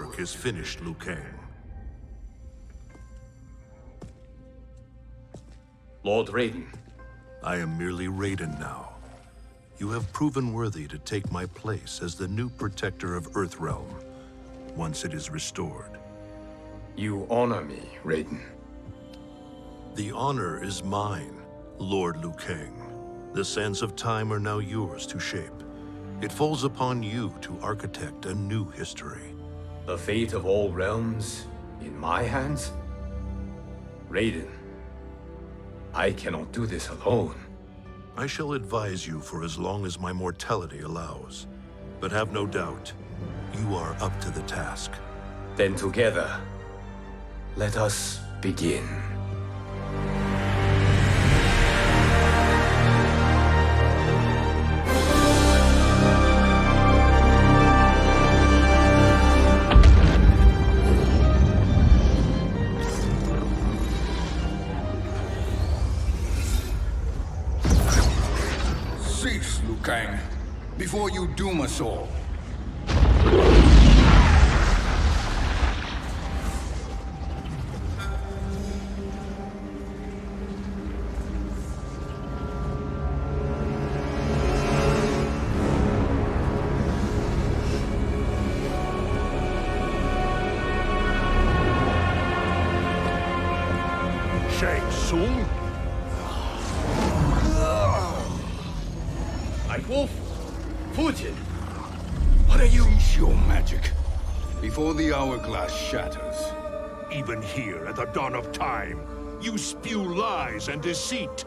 work is finished, Liu Kang. Lord Raiden. I am merely Raiden now. You have proven worthy to take my place as the new protector of Earthrealm, once it is restored. You honor me, Raiden. The honor is mine, Lord Liu Kang. The sands of time are now yours to shape. It falls upon you to architect a new history. The fate of all realms in my hands? Raiden, I cannot do this alone. I shall advise you for as long as my mortality allows. But have no doubt, you are up to the task. Then together, let us begin. Cease, Liu Kang, before you doom us all. Tsung? Wolf? Fujin? What are you? Cease your magic, before the hourglass shatters. Even here at the dawn of time, you spew lies and deceit.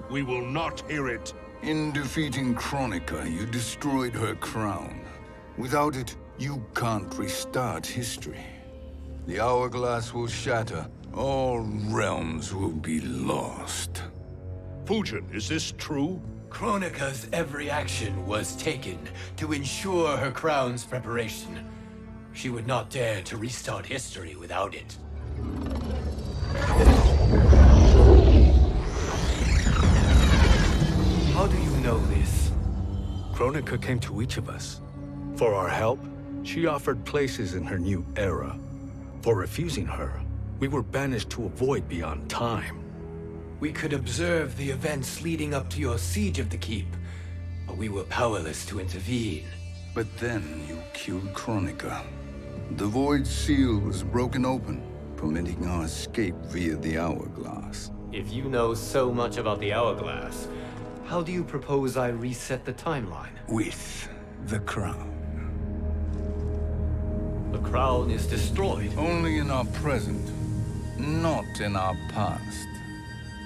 We will not hear it. In defeating Kronika, you destroyed her crown. Without it, you can't restart history. The hourglass will shatter. All realms will be lost. Fujin, is this true? Kronika's every action was taken to ensure her crown's preparation. She would not dare to restart history without it. How do you know this? Kronika came to each of us. For our help, she offered places in her new era. For refusing her, we were banished to a void beyond time. We could observe the events leading up to your siege of the keep, but we were powerless to intervene. But then you killed Kronika. The Void Seal was broken open, permitting our escape via the hourglass. If you know so much about the hourglass, how do you propose I reset the timeline? With the crown. The crown is destroyed. Only in our present, not in our past.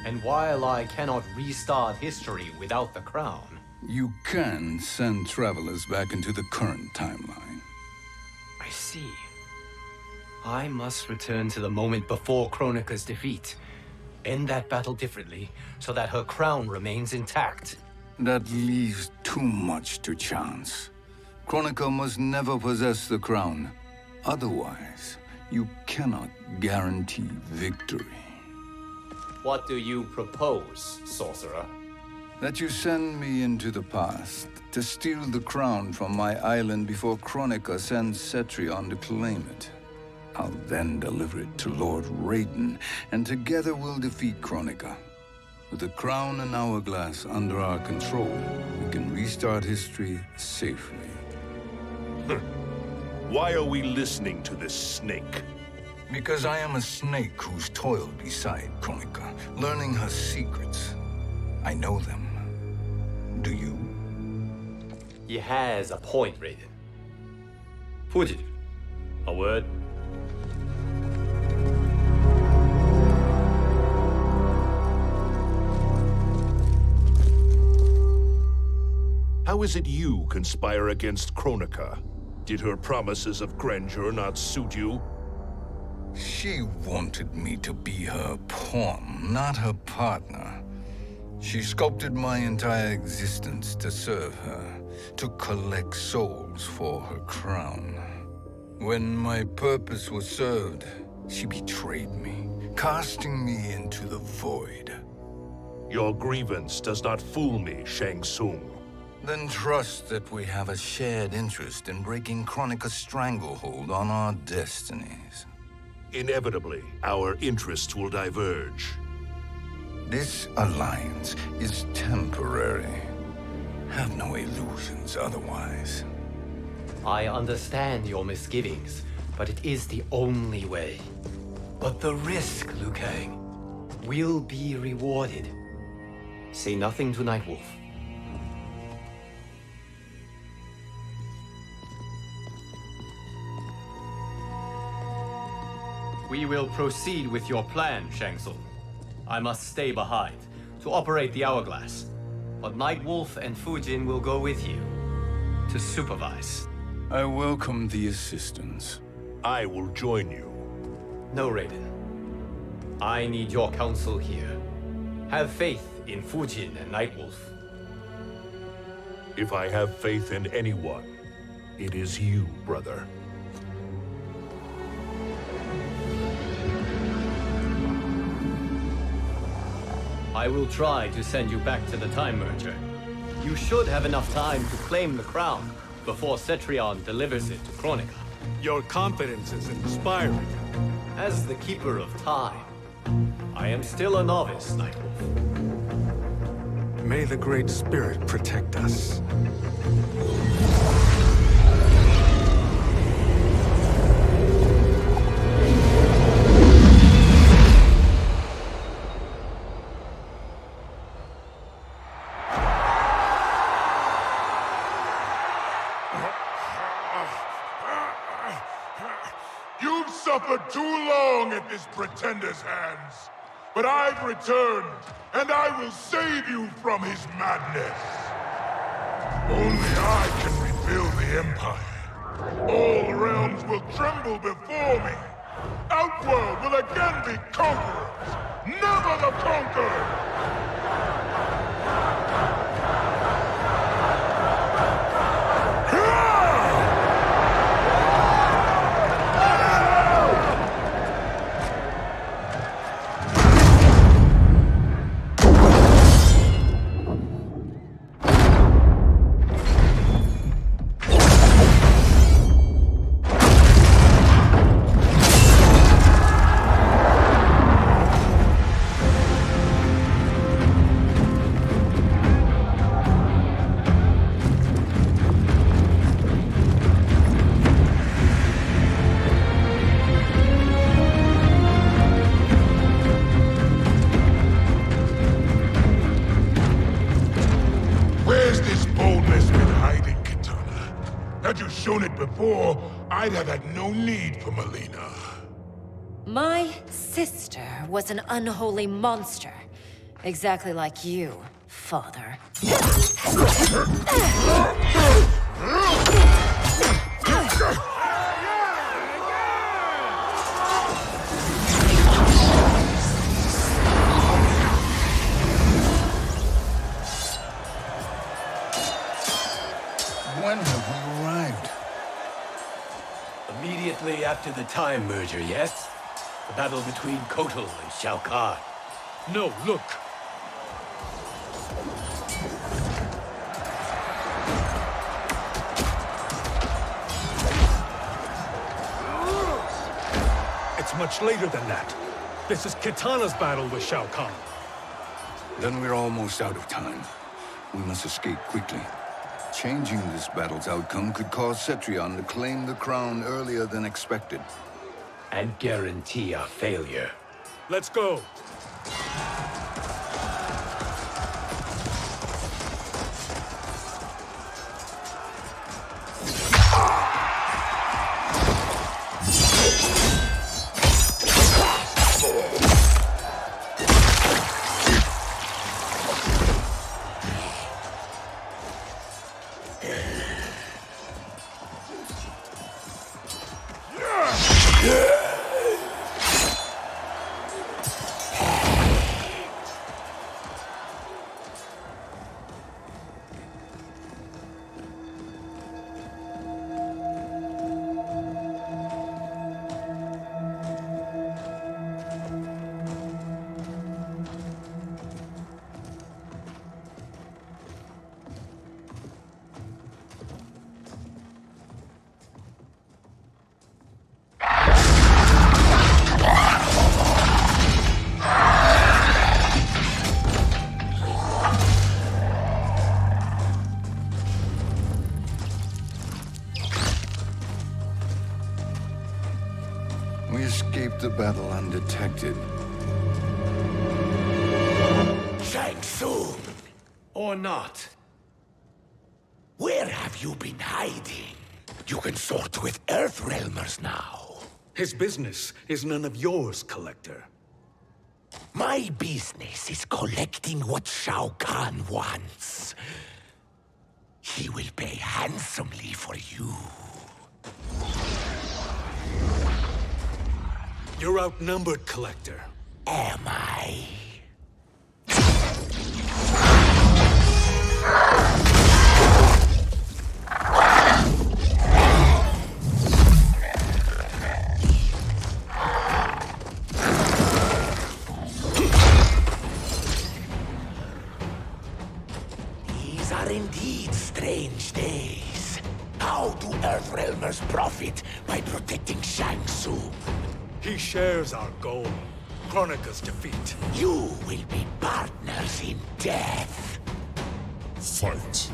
And while I cannot restart history without the crown... You can send travelers back into the current timeline. I see. I must return to the moment before Kronika's defeat. End that battle differently, so that her crown remains intact. That leaves too much to chance. Kronika must never possess the crown. Otherwise, you cannot guarantee victory. What do you propose, sorcerer? That you send me into the past to steal the crown from my island before Kronika sends Cetrion to claim it. I'll then deliver it to Lord Raiden, and together we'll defeat Kronika. With the crown and hourglass under our control, we can restart history safely. Why are we listening to this snake? Because I am a snake who's toiled beside Kronika, learning her secrets. I know them. Do you? He has a point, Raiden. Fujin, a word? How is it you conspire against Kronika? Did her promises of grandeur not suit you? She wanted me to be her pawn, not her partner. She sculpted my entire existence to serve her, to collect souls for her crown. When my purpose was served, she betrayed me, casting me into the void. Your grievance does not fool me, Shang Tsung. Then trust that we have a shared interest in breaking Kronika's stranglehold on our destinies. Inevitably, our interests will diverge. This alliance is temporary. Have no illusions otherwise. I understand your misgivings, but it is the only way. But the risk, Liu Kang, will be rewarded. Say nothing to Nightwolf. We will proceed with your plan, Shang Tsung. I must stay behind to operate the hourglass. But Nightwolf and Fujin will go with you to supervise. I welcome the assistance. I will join you. No, Raiden. I need your counsel here. Have faith in Fujin and Nightwolf. If I have faith in anyone, it is you, brother. I will try to send you back to the Time Merger. You should have enough time to claim the crown before Cetrion delivers it to Kronika. Your confidence is inspiring. As the Keeper of Time, I am still a novice, Nightwolf. May the Great Spirit protect us. You've suffered too long at this pretender's hands. But I've returned, and I will save you from his madness. Only I can rebuild the Empire. All realms will tremble before me. Outworld will again be conquerors, never the conquered! Had you shown it before, I'd have had no need for Melina. My sister was an unholy monster. Exactly like you, father. When have we arrived? Immediately after the Time Merger, yes? The battle between Kotal and Shao Kahn. No, look! It's much later than that. This is Kitana's battle with Shao Kahn. Then we're almost out of time. We must escape quickly. Changing this battle's outcome could cause Cetrion to claim the crown earlier than expected. And guarantee our failure. Let's go! took the battle undetected. Tsung, Or not. where have you been hiding? You can sort with Earthrealmers now. His business is none of yours, Collector. My business is collecting what Shao Kahn wants. He will pay handsomely for you. You're outnumbered, Collector. Am I? These are indeed strange days. How do Earthrealmers profit by protecting Shang Tsung? He shares our goal. Kronika's defeat. You will be partners in death. Fight.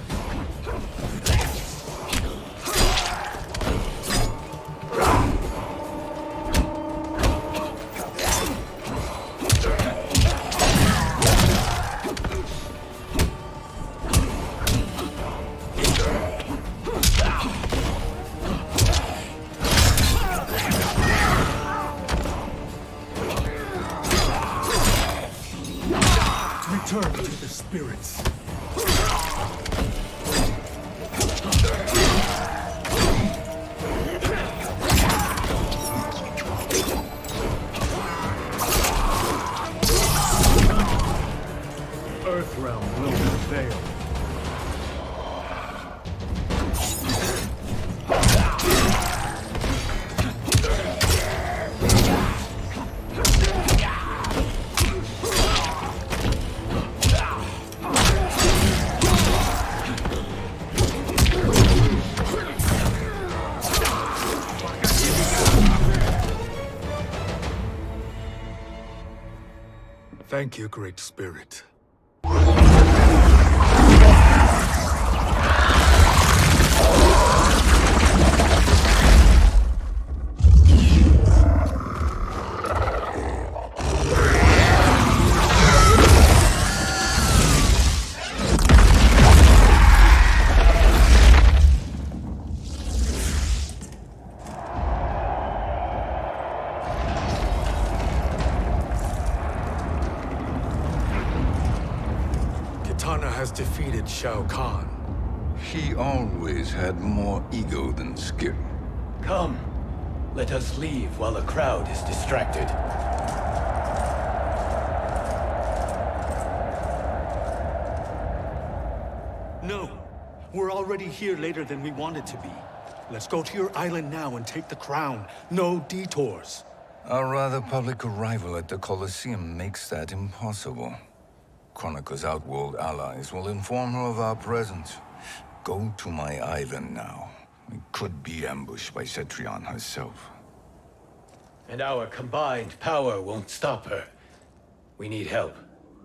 Return to the spirits. Earthrealm will prevail. Thank you, Great Spirit. Kitana has defeated Shao Kahn. He always had more ego than skill. Come, let us leave while the crowd is distracted. No, we're already here later than we wanted to be. Let's go to your island now and take the crown. No detours. Our rather public arrival at the Colosseum makes that impossible. Kronika's outworld allies will inform her of our presence. Go to my island now. We could be ambushed by Cetrion herself. And our combined power won't stop her. We need help.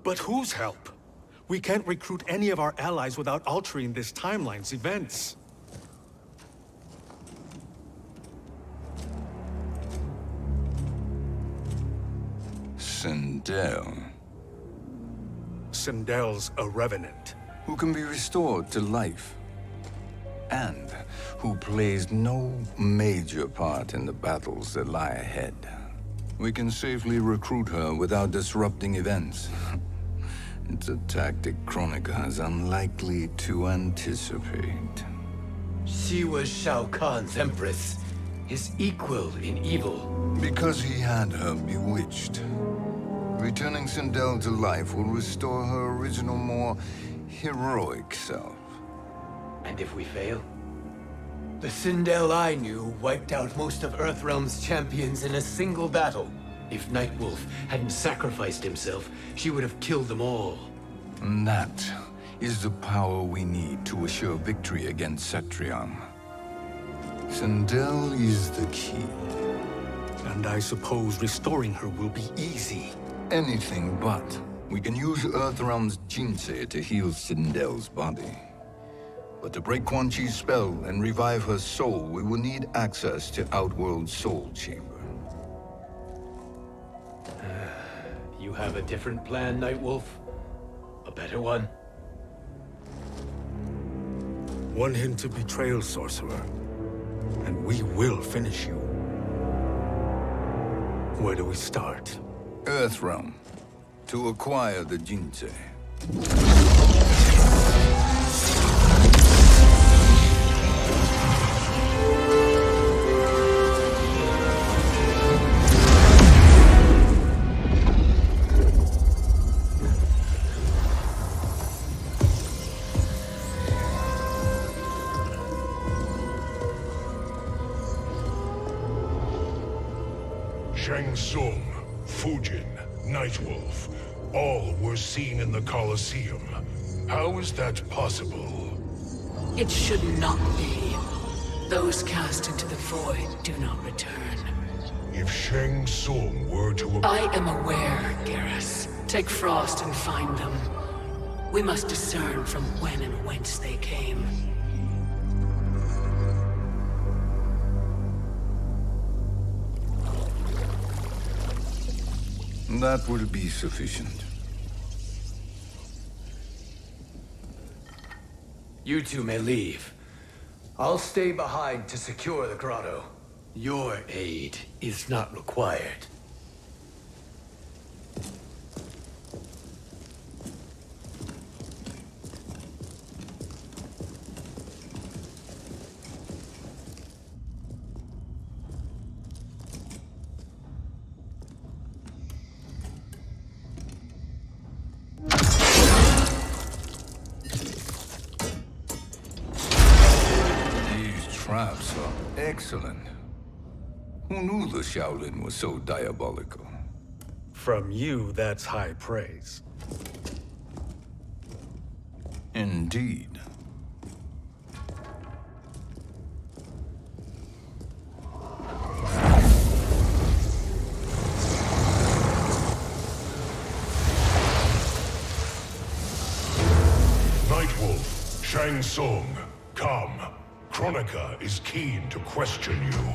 But whose help? We can't recruit any of our allies without altering this timeline's events. Sindel, Sindel's a revenant. who can be restored to life, and who plays no major part in the battles that lie ahead. We can safely recruit her without disrupting events. It's a tactic Kronika is unlikely to anticipate. She was Shao Kahn's empress, his equal in evil. Because he had her bewitched. Returning Sindel to life will restore her original, more heroic self. And if we fail? The Sindel I knew wiped out most of Earthrealm's champions in a single battle. If Nightwolf hadn't sacrificed himself, she would have killed them all. And that is the power we need to assure victory against Cetrion. Sindel is the key. And I suppose restoring her will be easy. Anything but. We can use Earthrealm's Jinsei to heal Sindel's body. But to break Quan Chi's spell and revive her soul, we will need access to Outworld's Soul Chamber. You have a different plan, Nightwolf? A better one? One hint of betrayal, sorcerer, and we will finish you. Where do we start? Earthrealm. To acquire the Jinsei. Tsung, Fujin, Nightwolf, all were seen in the Colosseum. How is that possible? It should not be. Those cast into the void do not return. If Shang Tsung were to... I am aware, Garrus. Take Frost and find them. We must discern from when and whence they came. That will be sufficient. You two may leave. I'll stay behind to secure the grotto. Your aid is not required. Traps are excellent. Who knew the Shaolin was so diabolical? From you, that's high praise. Indeed. Nightwolf, Shang Tsung, come. Kronika is keen to question you.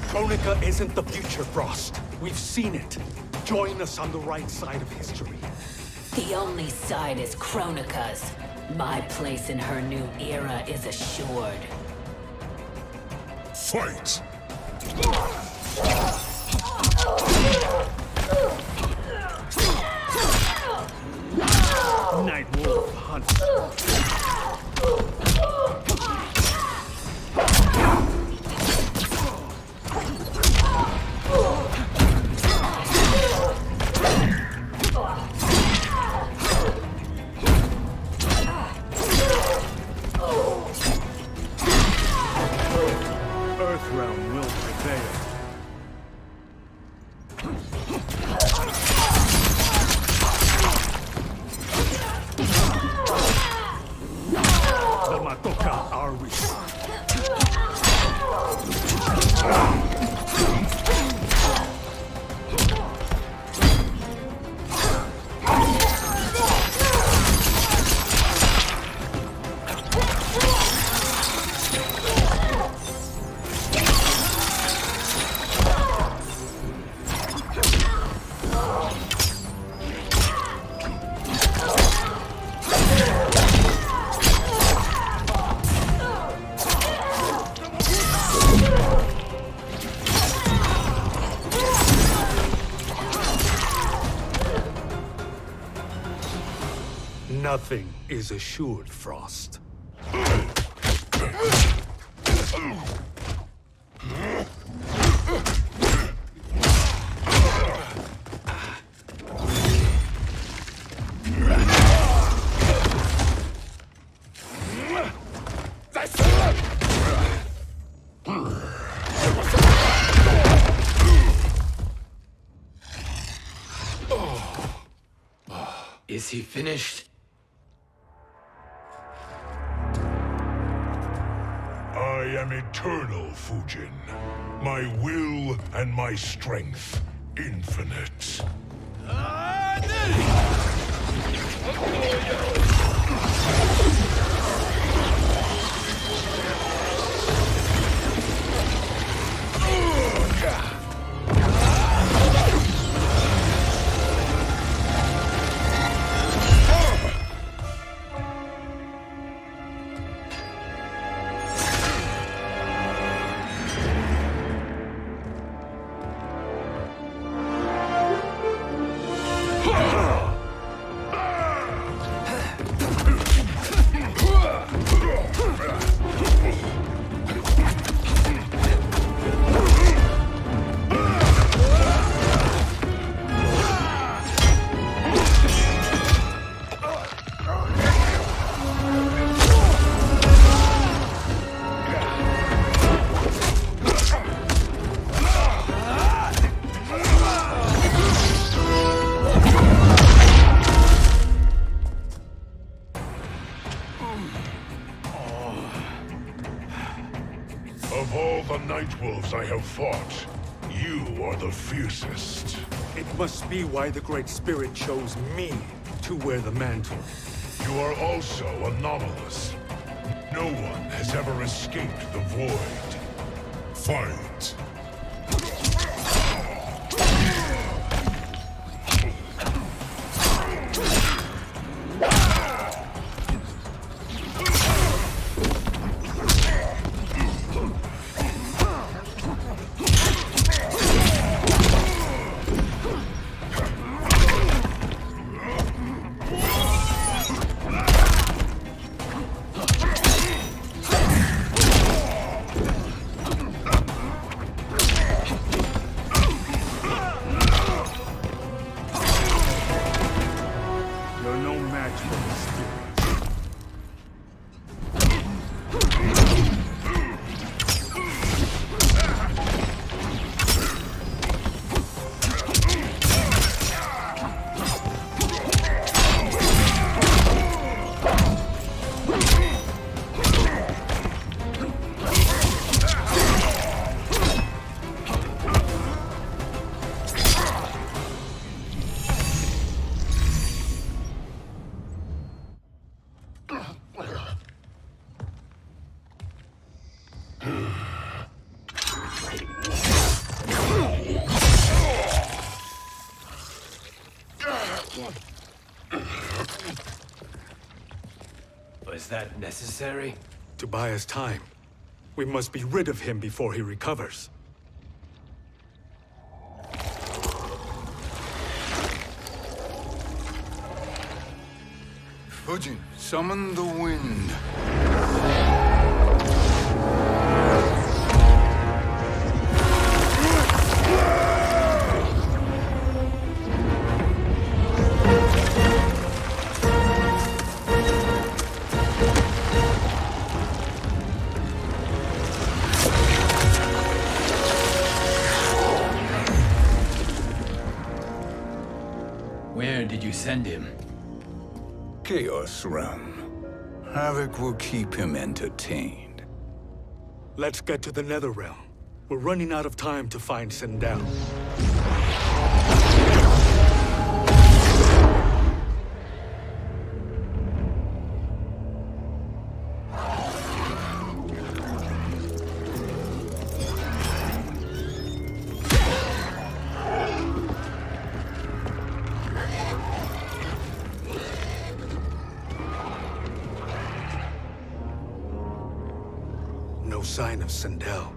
Kronika isn't the future, Frost. We've seen it. Join us on the right side of history. The only side is Kronika's. My place in her new era is assured. Fight! Nightwolf hunts. Earthrealm will prevail. The Matoka are restored. Nothing is assured, Frost. Is he finished? I am eternal, Fujin. My will and my strength, infinite. Of all the Nightwolves I have fought, you are the fiercest. It must be why the Great Spirit chose me to wear the mantle. You are also anomalous. No one has ever escaped the Void. Fight! You're no match for the spirit. Was that necessary? To buy us time. We must be rid of him before he recovers. Fujin, summon the wind. Where did you send him? Chaos Realm. Havoc will keep him entertained. Let's get to the Netherrealm. We're running out of time to find Sindel. No sign of Sindel.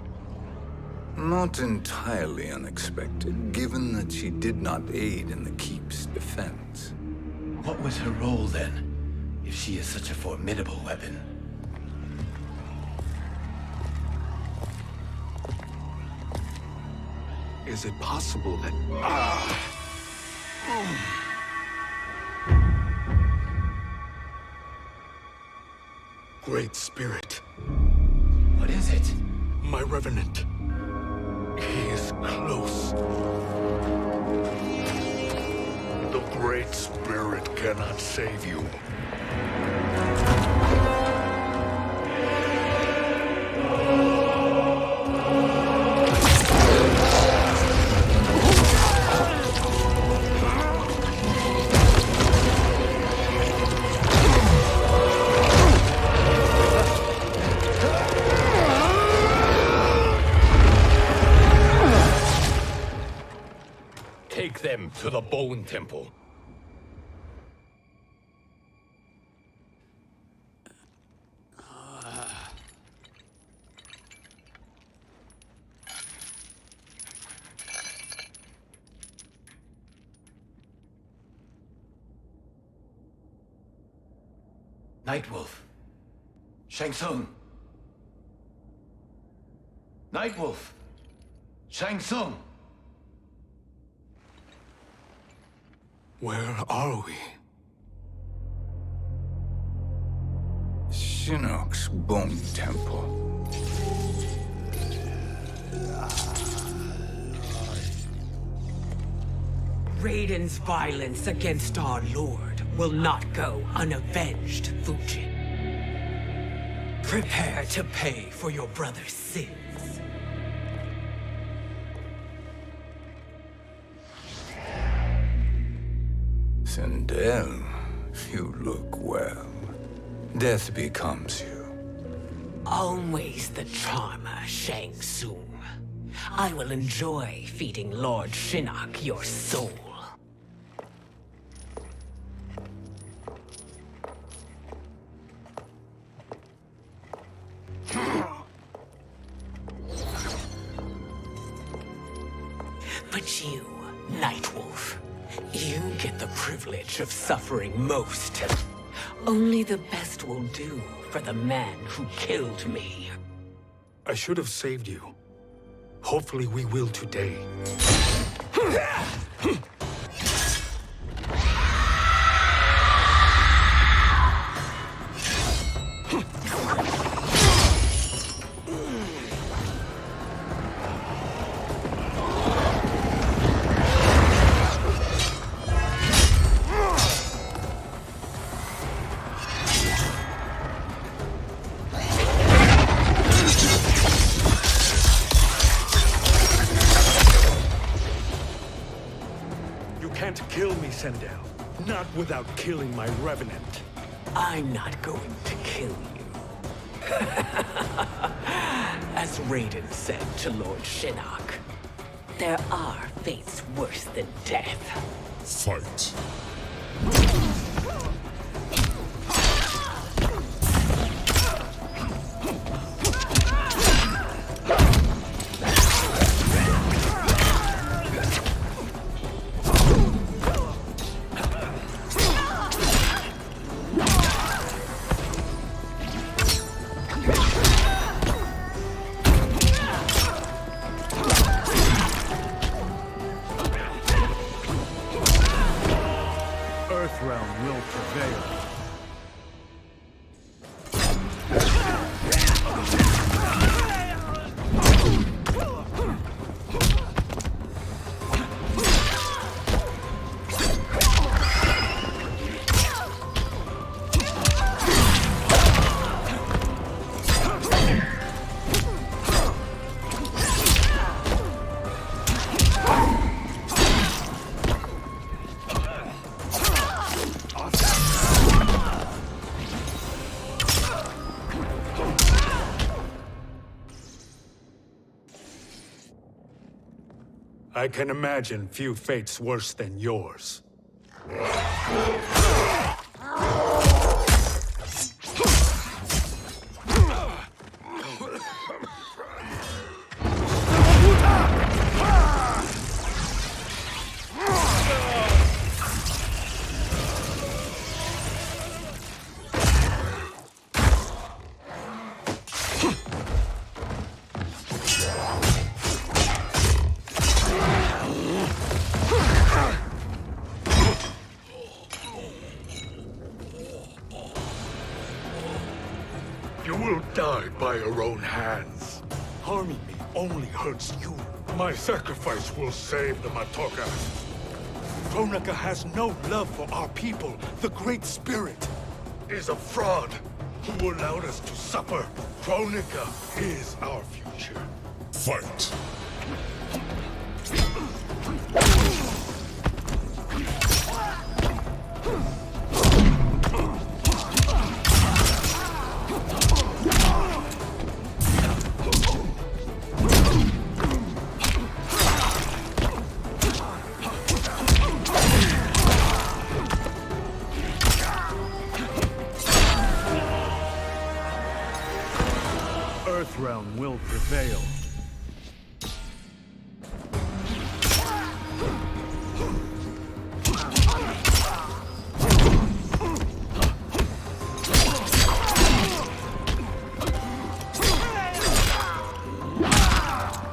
Not entirely unexpected, given that she did not aid in the Keep's defense. What was her role then, if she is such a formidable weapon? Is it possible that... Great Spirit. What is it? My Revenant. He is close. The Great Great Spirit cannot save you. Take them to the Bone Temple. Nightwolf. Tsung. Nightwolf. Tsung. Where are we? Shinnok's Bone Temple. Raiden's violence against our lord will not go unavenged, Fujin. Prepare to pay for your brother's sins. Sindel, you look well. Death becomes you. Always the charmer, Shang Tsung. I will enjoy feeding Lord Shinnok your soul. But you, Nightwolf, you get the privilege of suffering most. Only the best will do for the man who killed me. I should have saved you. Hopefully we will today. Kill me, Sindel. Not without killing my revenant. I'm not going to kill you. As Raiden said to Lord Shinnok, there are fates worse than death. Fight. Earthrealm will prevail. I can imagine few fates worse than yours. You will die by your own hands. Harming me only hurts you. My sacrifice will save the Matoka. Kronika has no love for our people. The Great Spirit is a fraud who allowed us to suffer. Kronika is our future. Fight! Earthrealm will prevail.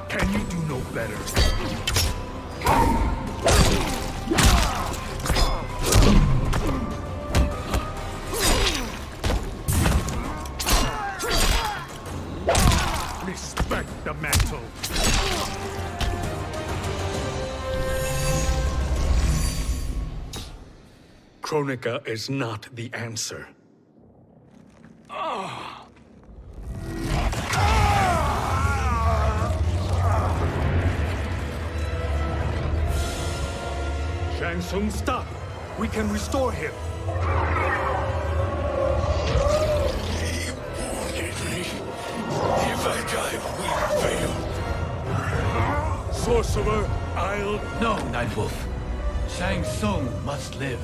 Can you do no better? Respect the mantle. Kronika is not the answer. Tsung, stop! We can restore him. He wanted me. If I die, we fail. Sorcerer, I'll... No, Nightwolf. Shang Tsung must live.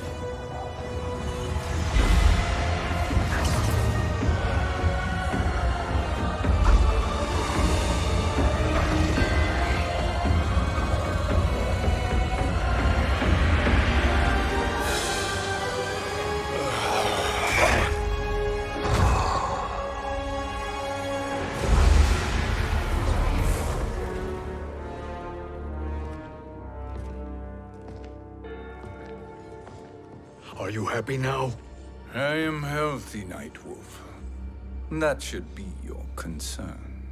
Are you happy now? I am healthy, Nightwolf. That should be your concern.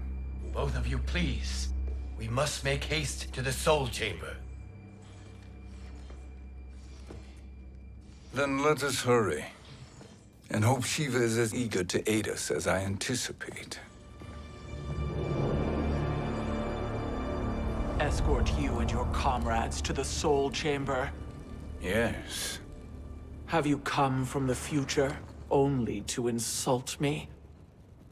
Both of you, please. We must make haste to the Soul Chamber. Then let us hurry. And hope Sheeva is as eager to aid us as I anticipate. Escort you and your comrades to the Soul Chamber. Yes. Have you come from the future only to insult me?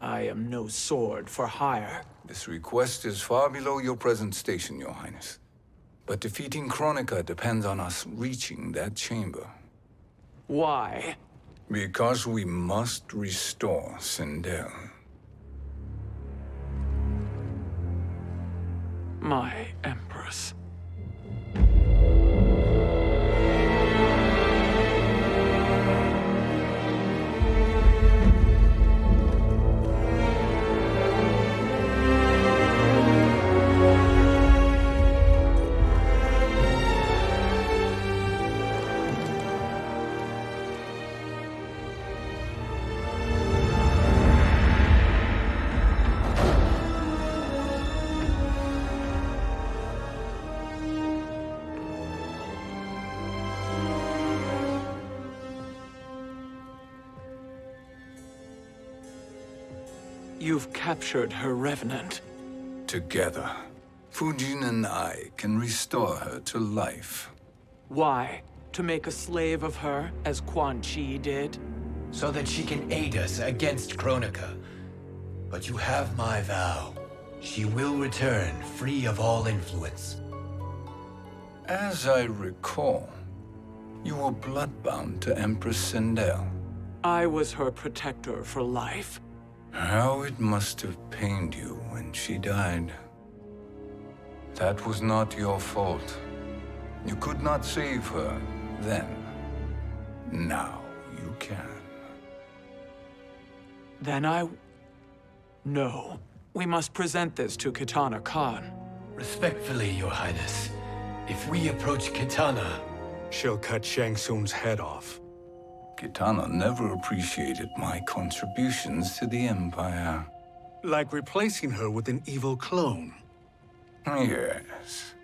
I am no sword for hire. This request is far below your present station, Your Highness. But defeating Kronika depends on us reaching that chamber. Why? Because we must restore Sindel. My empress. You've captured her revenant. Together, Fujin and I can restore her to life. Why? To make a slave of her, as Quan Chi did? So that she can aid us against Kronika. But you have my vow. She will return free of all influence. As I recall, you were bloodbound to Empress Sindel. I was her protector for life. How it must have pained you when she died. That was not your fault. You could not save her then. Now you can. Then No. We must present this to Kitana Khan. Respectfully, Your Highness, if we approach Kitana... She'll cut Shang Tsung's head off. Kitana never appreciated my contributions to the Empire. Like replacing her with an evil clone. Yes.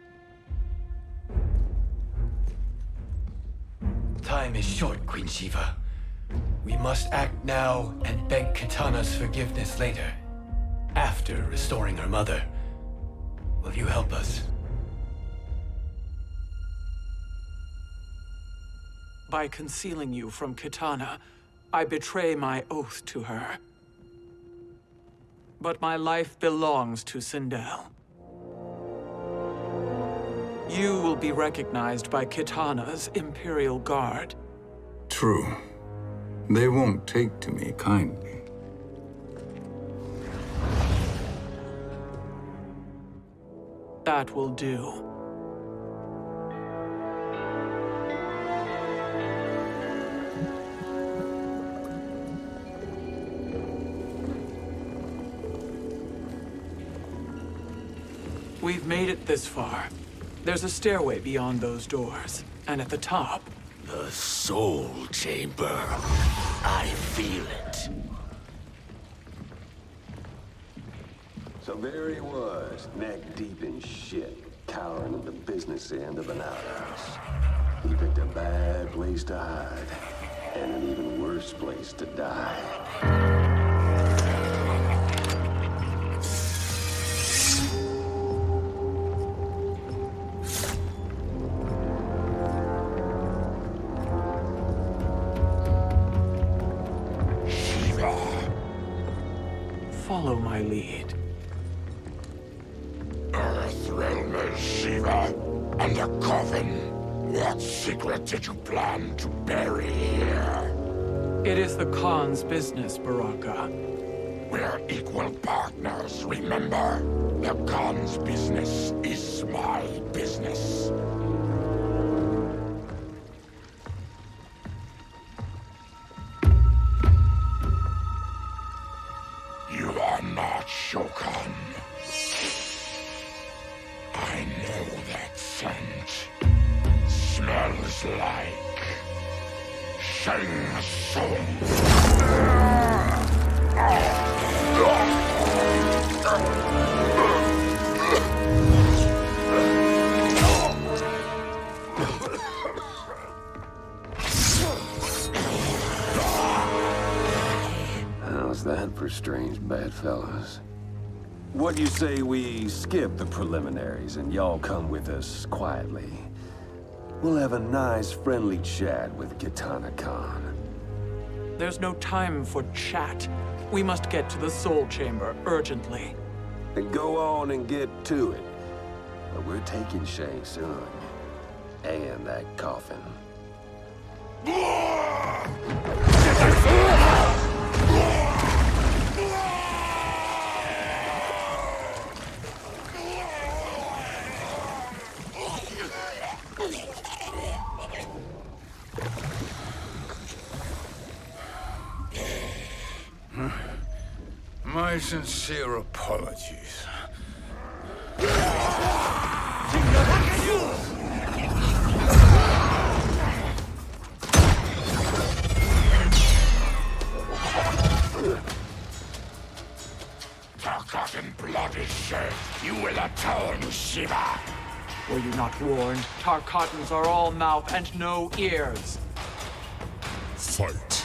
time is short, Queen Sheeva. We must act now and beg Kitana's forgiveness later, after restoring her mother. Will you help us? By concealing you from Kitana, I betray my oath to her. But my life belongs to Sindel. You will be recognized by Kitana's Imperial Guard. True. They won't take to me kindly. That will do. We've made it this far. There's a stairway beyond those doors, and at the top... The Soul Chamber. I feel it. So there he was, neck deep in shit, cowering at the business end of an outhouse. He picked a bad place to hide, and an even worse place to die. Follow my lead. Earthrealm is Sheeva, and a coffin. What secret did you plan to bury here? It is the Khan's business, Baraka. We're equal partners, remember? The Khan's business is my business. You are not Shokan. I know that scent. Smells like Shang Tsung. How's that for strange bedfellows? What do you say we skip the preliminaries and y'all come with us quietly? We'll have a nice, friendly chat with Kitana Khan. There's no time for chat. We must get to the Soul Chamber urgently. Then go on and get to it. But we're taking Shang Tsung. And that coffin. My sincere apologies. Tarkatan blood is shed. You will atone, Sheeva. Were you not warned? Tarkatans are all mouth and no ears. Fight.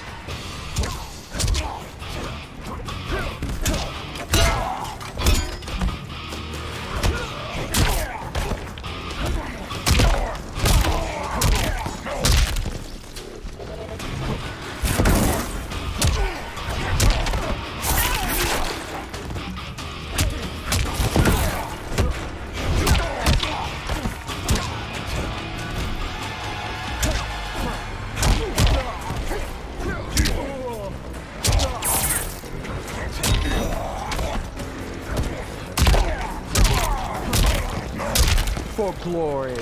For glory.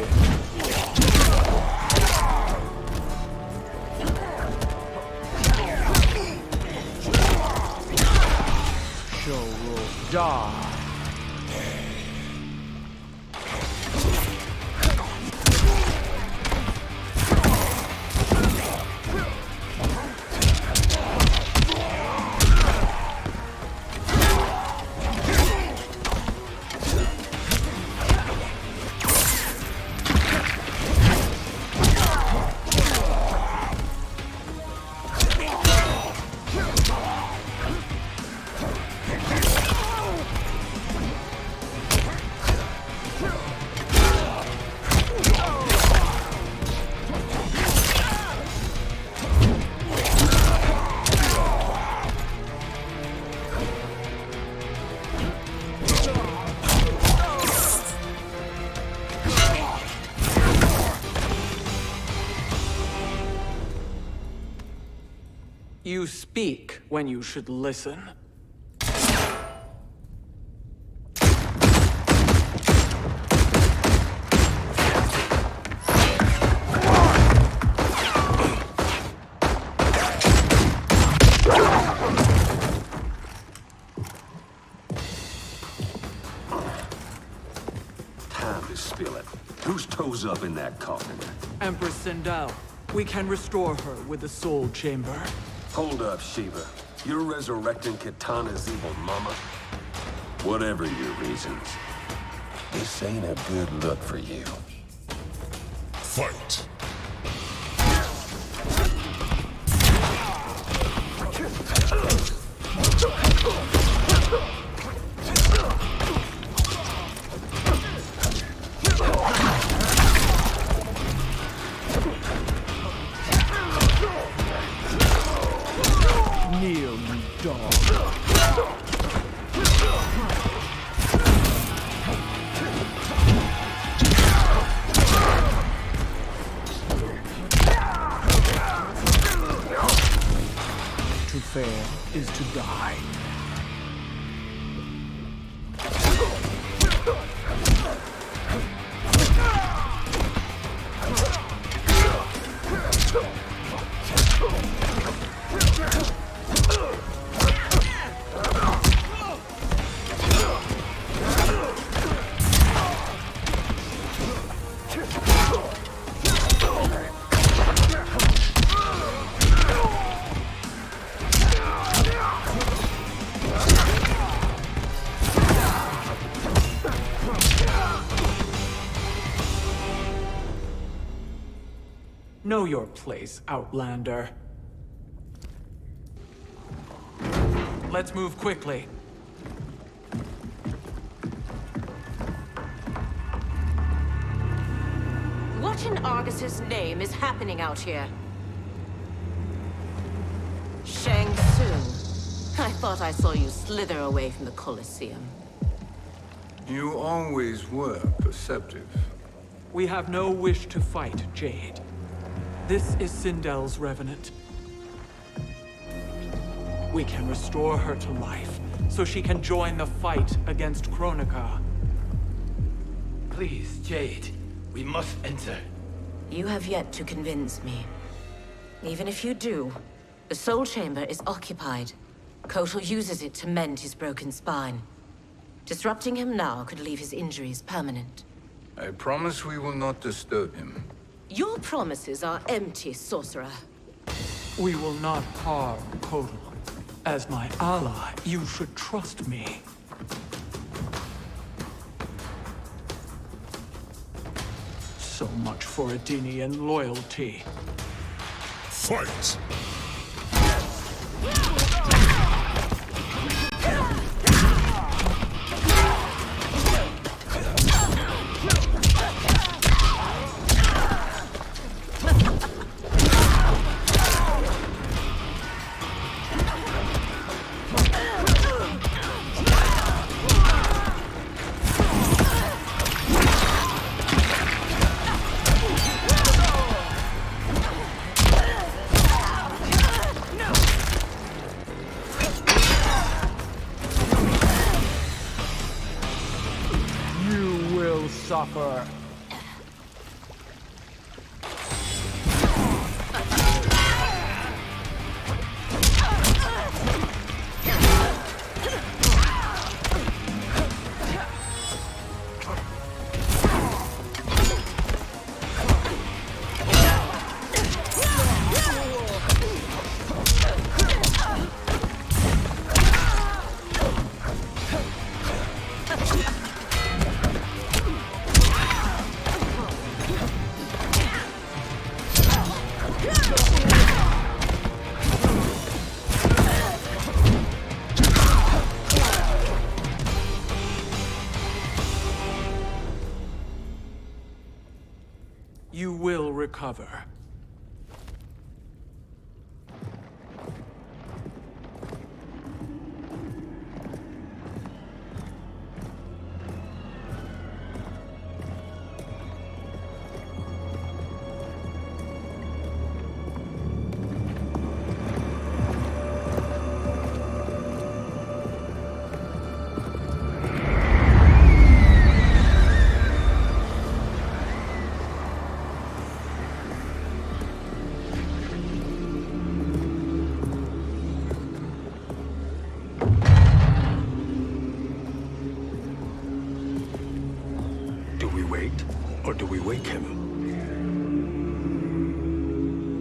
Show will die. You speak when you should listen. Time to spill it. Whose toes up in that coffin? Empress Sindel. We can restore her with the soul chamber. Hold up, Sheeva. You're resurrecting Kitana's evil mama? Whatever your reasons, this ain't a good look for you. Fight! Kneel, you dog. To fail is to die. Know your place, Outlander. Let's move quickly. What in Argus's name is happening out here? Shang Tsung. I thought I saw you slither away from the Colosseum. You always were perceptive. We have no wish to fight, Jade. This is Sindel's revenant. We can restore her to life, so she can join the fight against Kronika. Please, Jade. We must enter. You have yet to convince me. Even if you do, the soul chamber is occupied. Kotal uses it to mend his broken spine. Disrupting him now could leave his injuries permanent. I promise we will not disturb him. Your promises are empty, sorcerer. We will not harm Kotal. As my ally, you should trust me. So much for Adenian loyalty. Fight! Suffer. You will recover.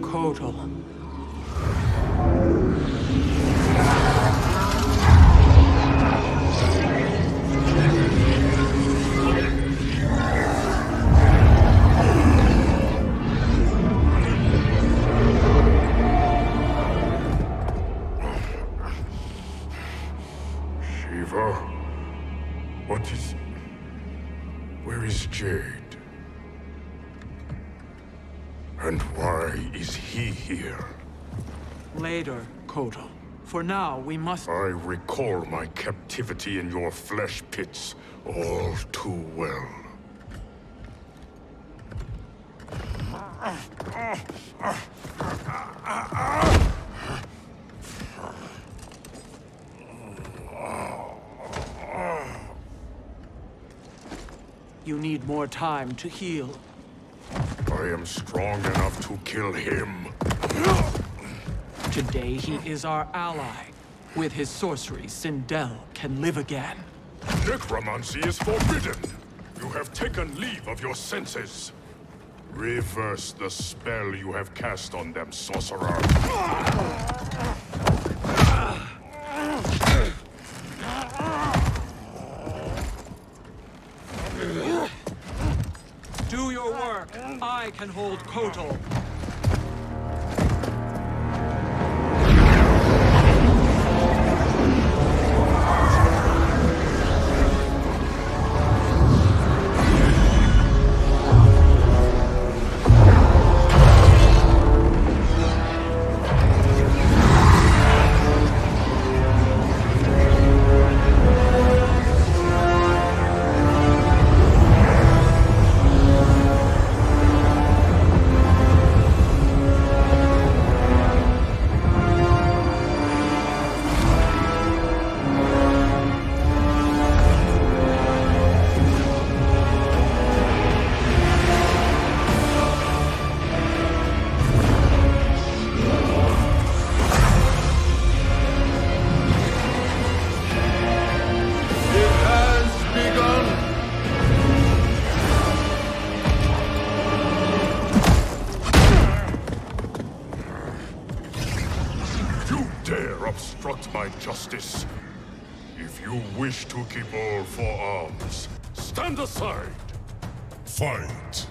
Kotal. Sheeva? What is... Where is Jade? And why is he here? Later, Kotal. For now, we must... I recall my captivity in your flesh pits all too well. You need more time to heal. I am strong enough to kill him. Today he is our ally. With his sorcery, Sindel can live again. Necromancy is forbidden. You have taken leave of your senses. Reverse the spell you have cast on them, sorcerer. Do your work. I can hold Kotal. My justice. If you wish to keep all four arms, stand aside. Fight.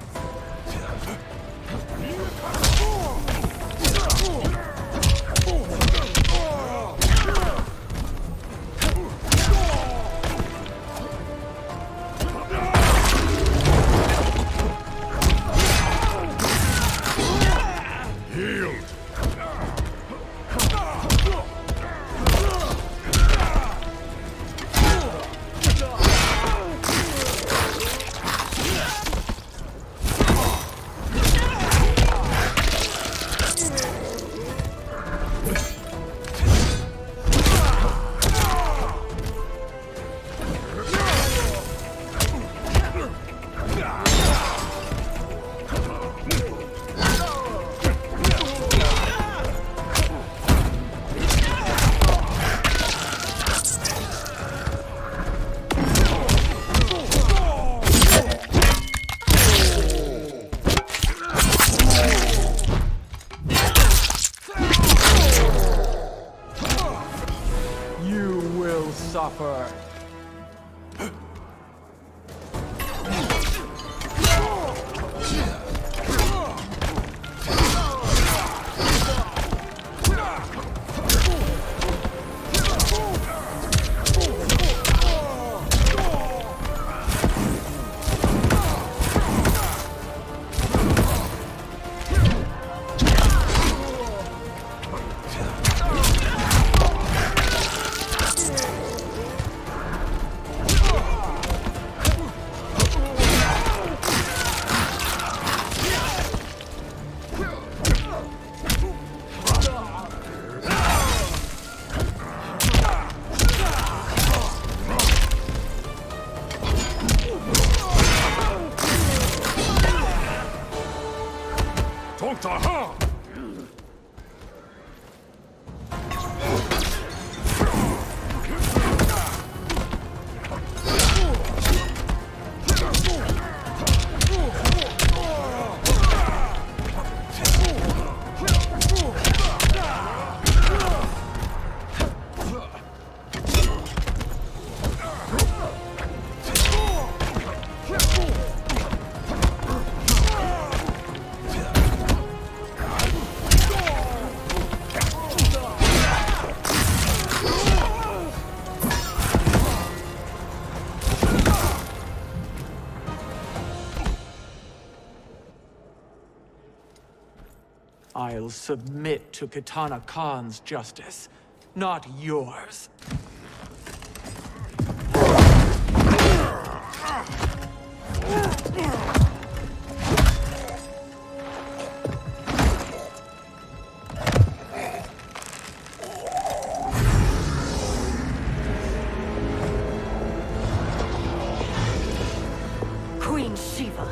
Yield. Suffer. I'll submit to Kitana Khan's justice, not yours. Queen Sheeva.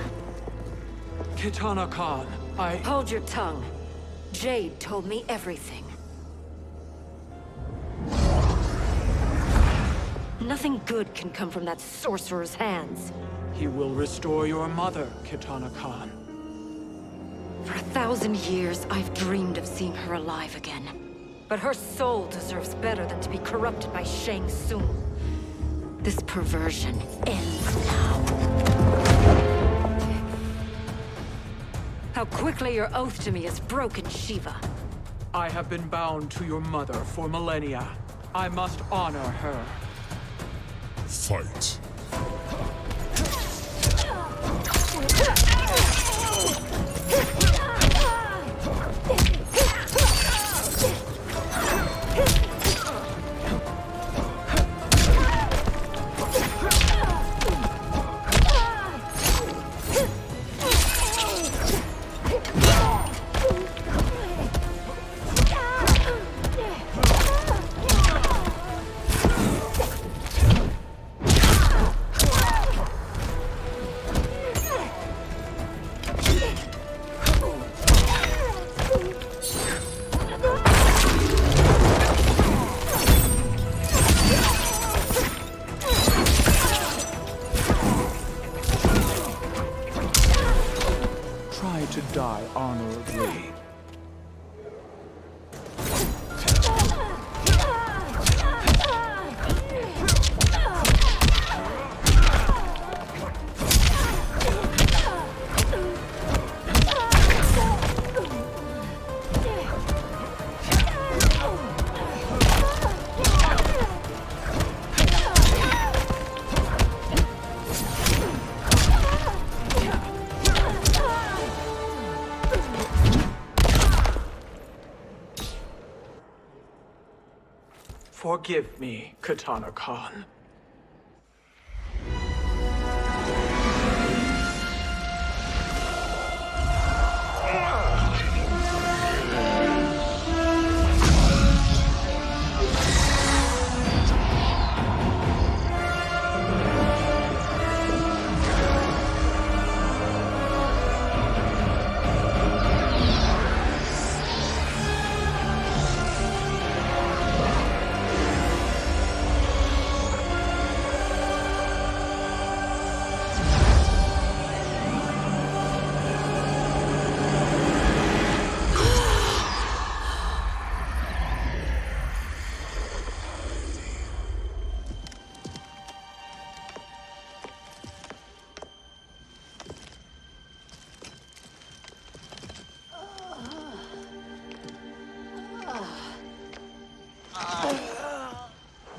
Kitana Khan, Hold your tongue. Jade told me everything. Nothing good can come from that sorcerer's hands. He will restore your mother, Kitana Khan. For 1,000 years, I've dreamed of seeing her alive again. But her soul deserves better than to be corrupted by Shang Tsung. This perversion ends now. How quickly your oath to me is broken, Sheeva. I have been bound to your mother for millennia. I must honor her. Fight. To die honorably. Forgive me, Kitana Khan.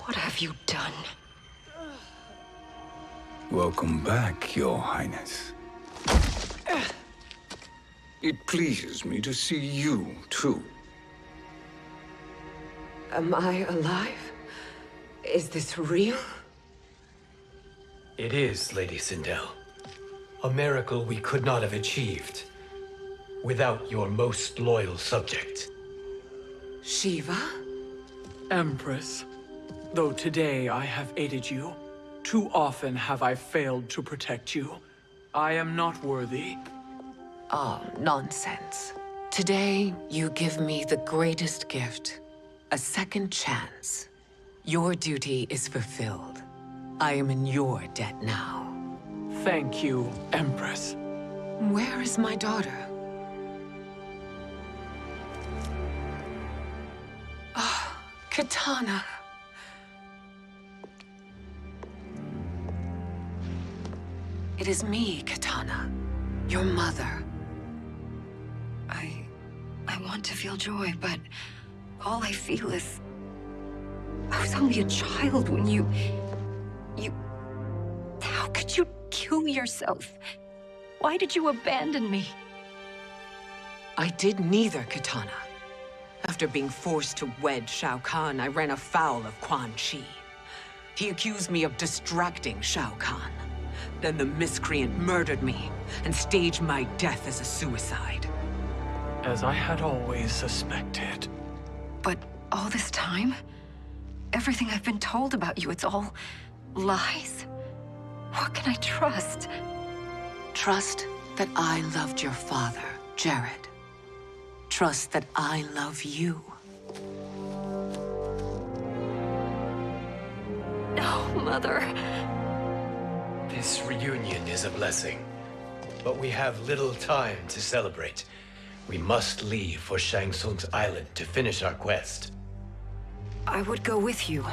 What have you done? Welcome back, Your Highness. It pleases me to see you, too. Am I alive? Is this real? It is, Lady Sindel. A miracle we could not have achieved without your most loyal subject. Sheeva? Empress, though today I have aided you, too often have I failed to protect you. I am not worthy. Oh, nonsense. Today, you give me the greatest gift. A second chance. Your duty is fulfilled. I am in your debt now. Thank you, Empress. Where is my daughter? Ah, Kitana. It is me, Kitana. Your mother. I want to feel joy, but all I feel is... I was only a child when you... How could you kill yourself? Why did you abandon me? I did neither, Kitana. After being forced to wed Shao Kahn, I ran afoul of Quan Chi. He accused me of distracting Shao Kahn. Then the miscreant murdered me and staged my death as a suicide. As I had always suspected. But all this time? Everything I've been told about you, it's all lies? What can I trust? Trust that I loved your father, Jared. Trust that I love you. No, Mother. This reunion is a blessing, but we have little time to celebrate. We must leave for Shang Tsung's island to finish our quest. I would go with you,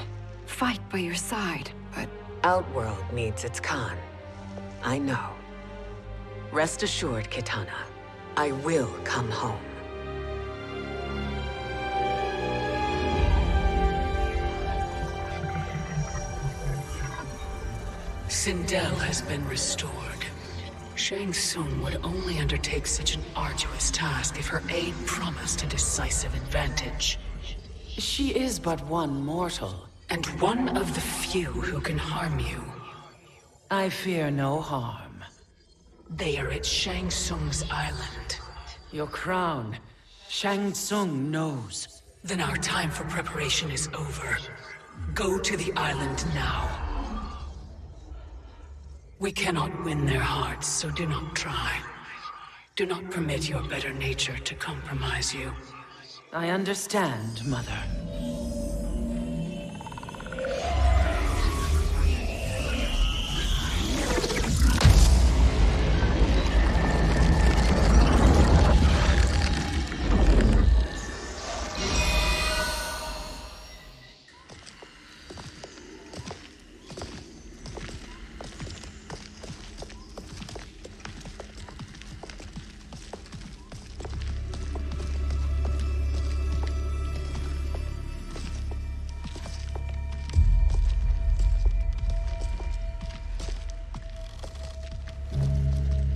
fight by your side, but... Outworld needs its Khan. I know. Rest assured, Kitana, I will come home. Sindel has been restored. Shang Tsung would only undertake such an arduous task if her aid promised a decisive advantage. She is but one mortal, and one of the few who can harm you. I fear no harm. They are at Shang Tsung's island. Your crown, Shang Tsung knows. Then our time for preparation is over. Go to the island now. We cannot win their hearts, so do not try. Do not permit your better nature to compromise you. I understand, Mother.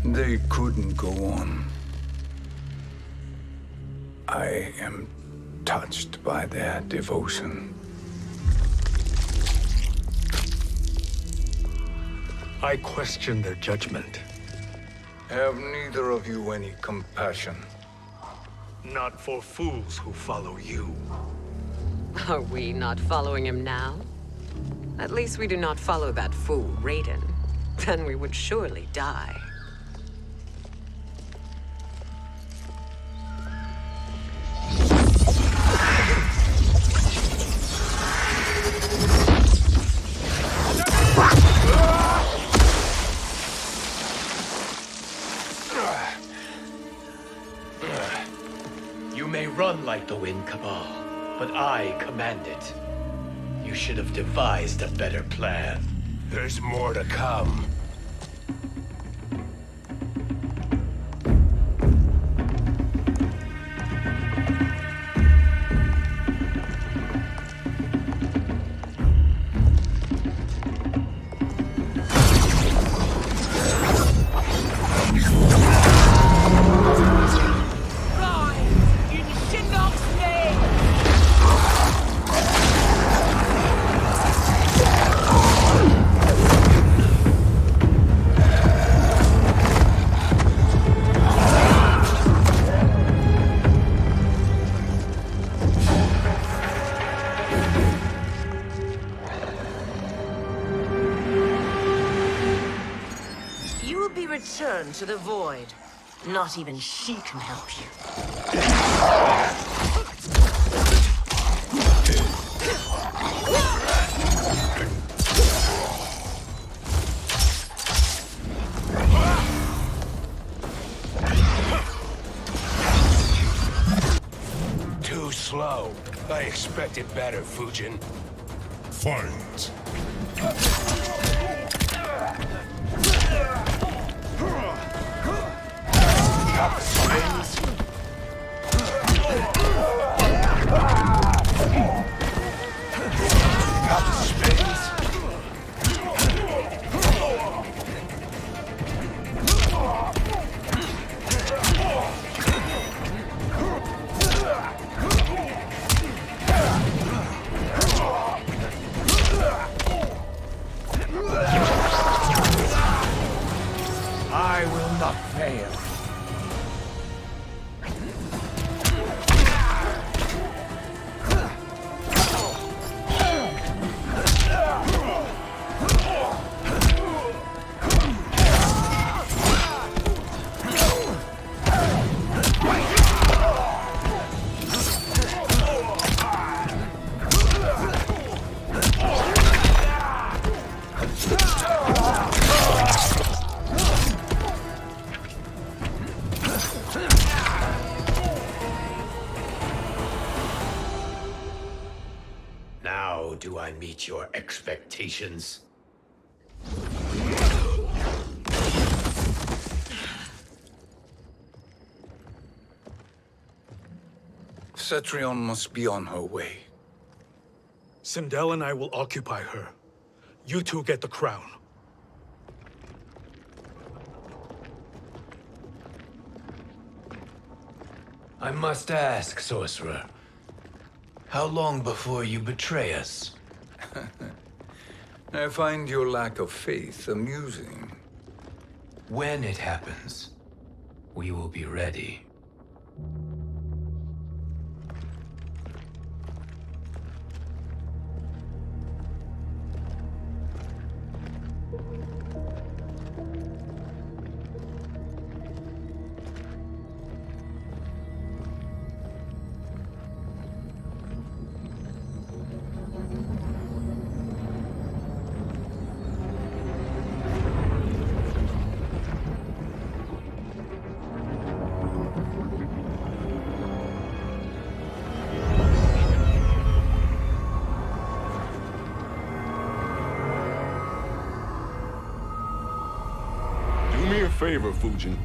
They couldn't go on. I am touched by their devotion. I question their judgment. Have neither of you any compassion? Not for fools who follow you. Are we not following him now? At least we do not follow that fool, Raiden. Then we would surely die. You may run like the wind, Cabal, but I command it. You should have devised a better plan. There's more to come. Return to the void. Not even she can help you. Too slow. I expected better, Fujin. Fight! Up spins. Up spins. do I meet your expectations? Cetrion must be on her way. Sindel and I will occupy her. You two get the crown. I must ask, sorcerer. How long before you betray us? I find your lack of faith amusing. When it happens, we will be ready. Favor, Fujin,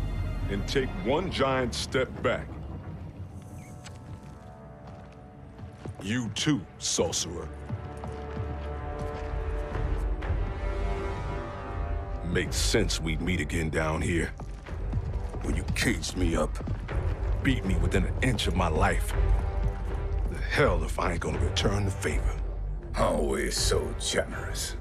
and take one giant step back. You too, sorcerer. Makes sense we'd meet again down here. When you caged me up, beat me within an inch of my life. The hell if I ain't gonna return the favor. Always so generous.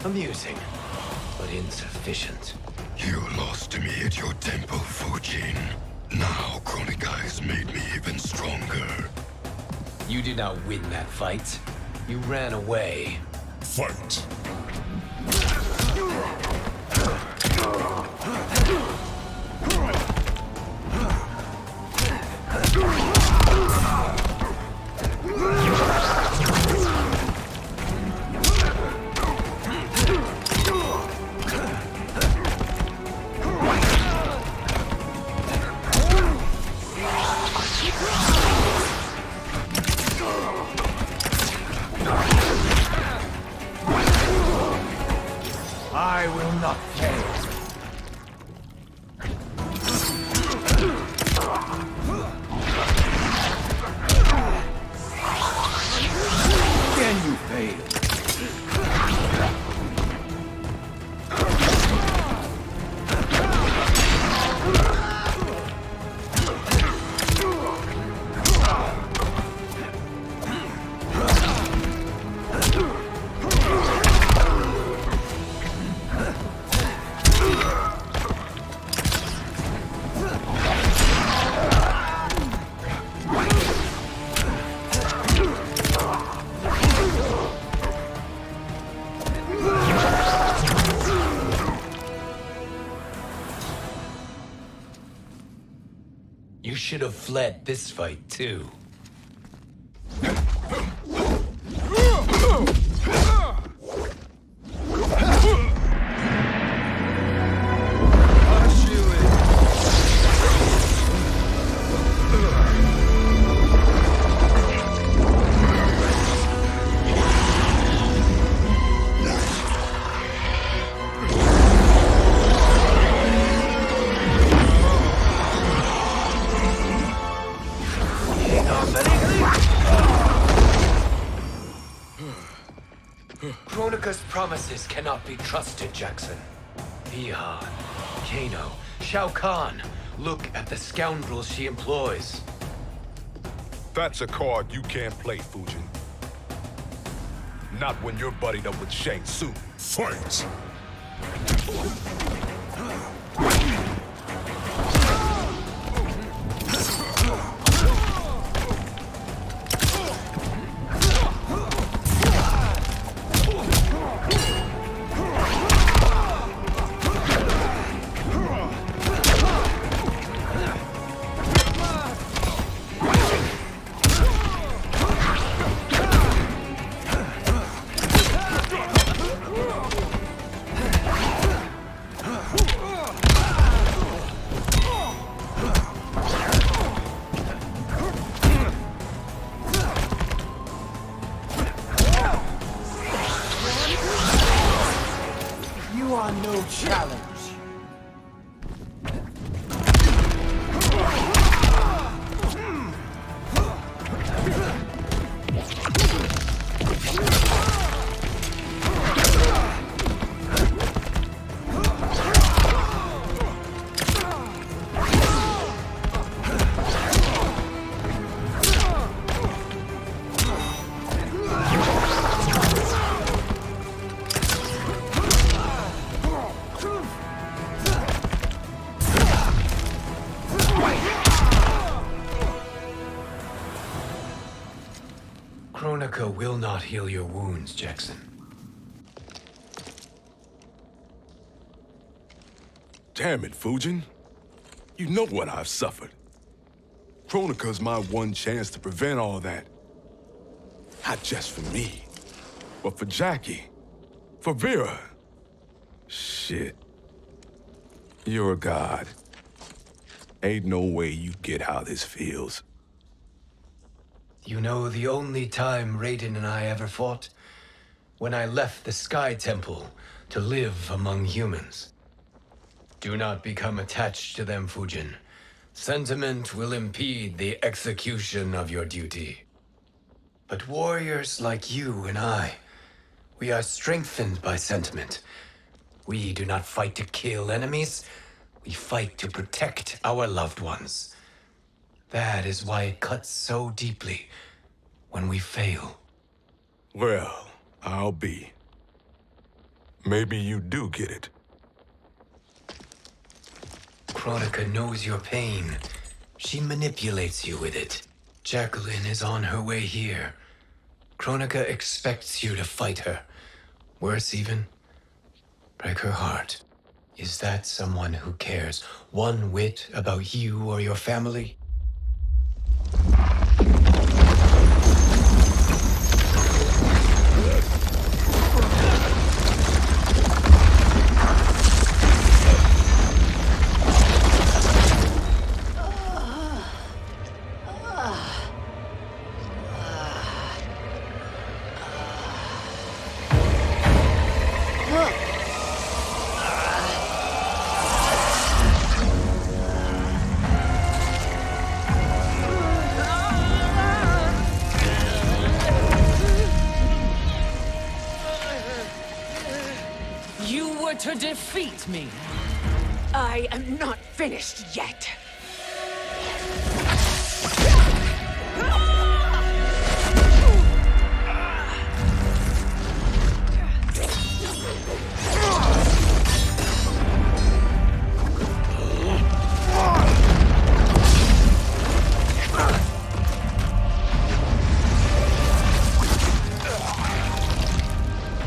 Amusing, but insufficient. You lost to me at your temple, Fujin. Now Kronika has made me even stronger. You did not win that fight. You ran away. Fight! I will not fail. Can you fail? You should have fled this fight, too. Kronika's promises cannot be trusted, Jackson. Bihan, Kano, Shao Kahn, Look at the scoundrels she employs. That's a card you can't play, Fujin. Not when you're buddied up with Shang Tsung. Fight! Kronika will not heal your wounds, Jackson. Damn it, Fujin. You know what I've suffered. Kronika's my one chance to prevent all that. Not just for me, but for Jackie, for Vera. Shit. You're a god. Ain't no way you get how this feels. You know the only time Raiden and I ever fought? When I left the Sky Temple to live among humans. Do not become attached to them, Fujin. Sentiment will impede the execution of your duty. But warriors like you and I, we are strengthened by sentiment. We do not fight to kill enemies. We fight to protect our loved ones. That is why it cuts so deeply when we fail. Well, I'll be. Maybe you do get it. Kronika knows your pain. She manipulates you with it. Jacqueline is on her way here. Kronika expects you to fight her. Worse even, break her heart. Is that someone who cares one whit about you or your family? To defeat me. I am not finished yet.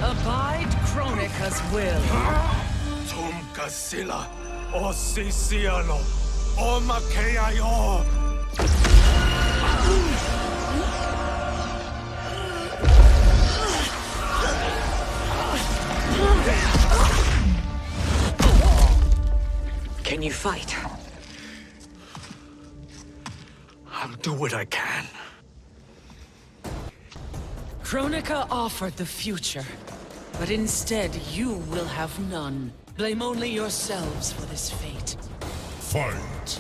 Abide Kronika's will. Sila, o Siciano, o Makeayo. Can you fight? I'll do what I can. Kronika offered the future, but instead you will have none. Blame only yourselves for this fate. Fight!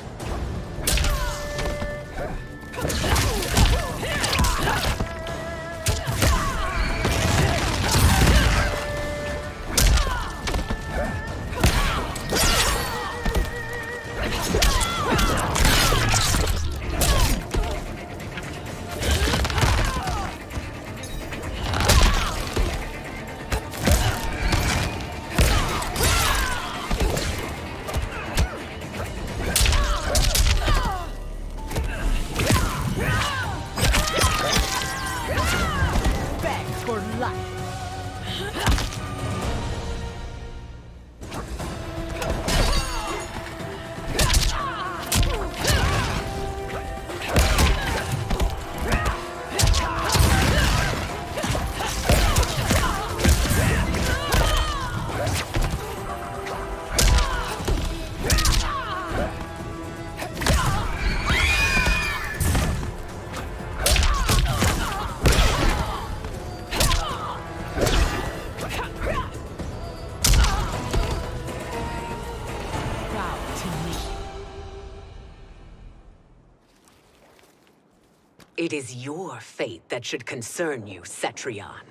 It is your fate that should concern you, Cetrion.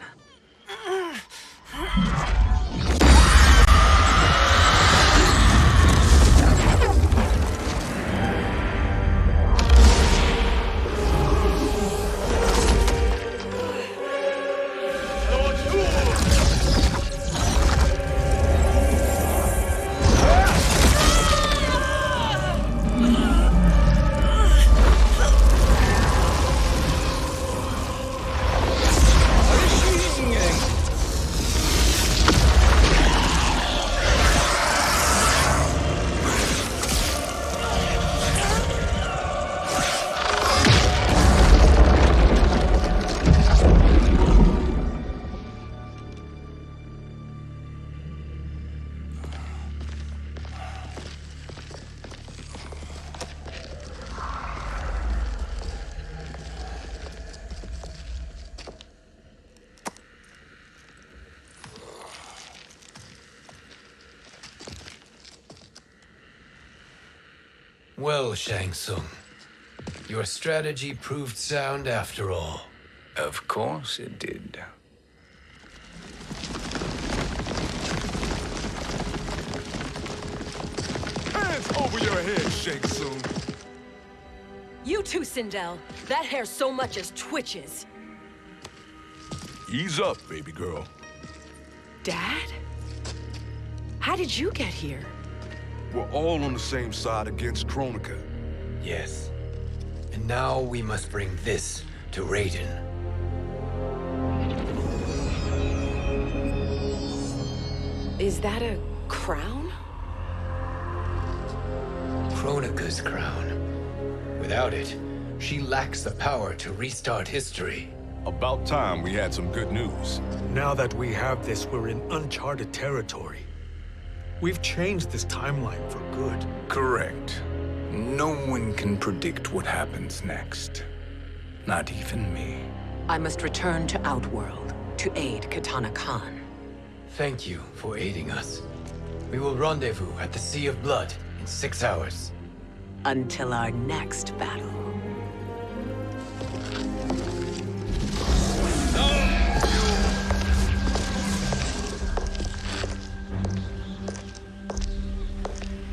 Well, Shang Tsung, your strategy proved sound after all. Of course it did. Hands over your head, Shang Tsung. You too, Sindel. That hair so much as twitches. Ease up, baby girl. Dad? How did you get here? We're all on the same side against Kronika. Yes. And now we must bring this to Raiden. Is that a crown? Kronika's crown. Without it, she lacks the power to restart history. About time we had some good news. Now that we have this, we're in uncharted territory. We've changed this timeline for good. Correct. No one can predict what happens next. Not even me. I must return to Outworld to aid Kitana Khan. Thank you for aiding us. We will rendezvous at the Sea of Blood in 6 hours. Until our next battle.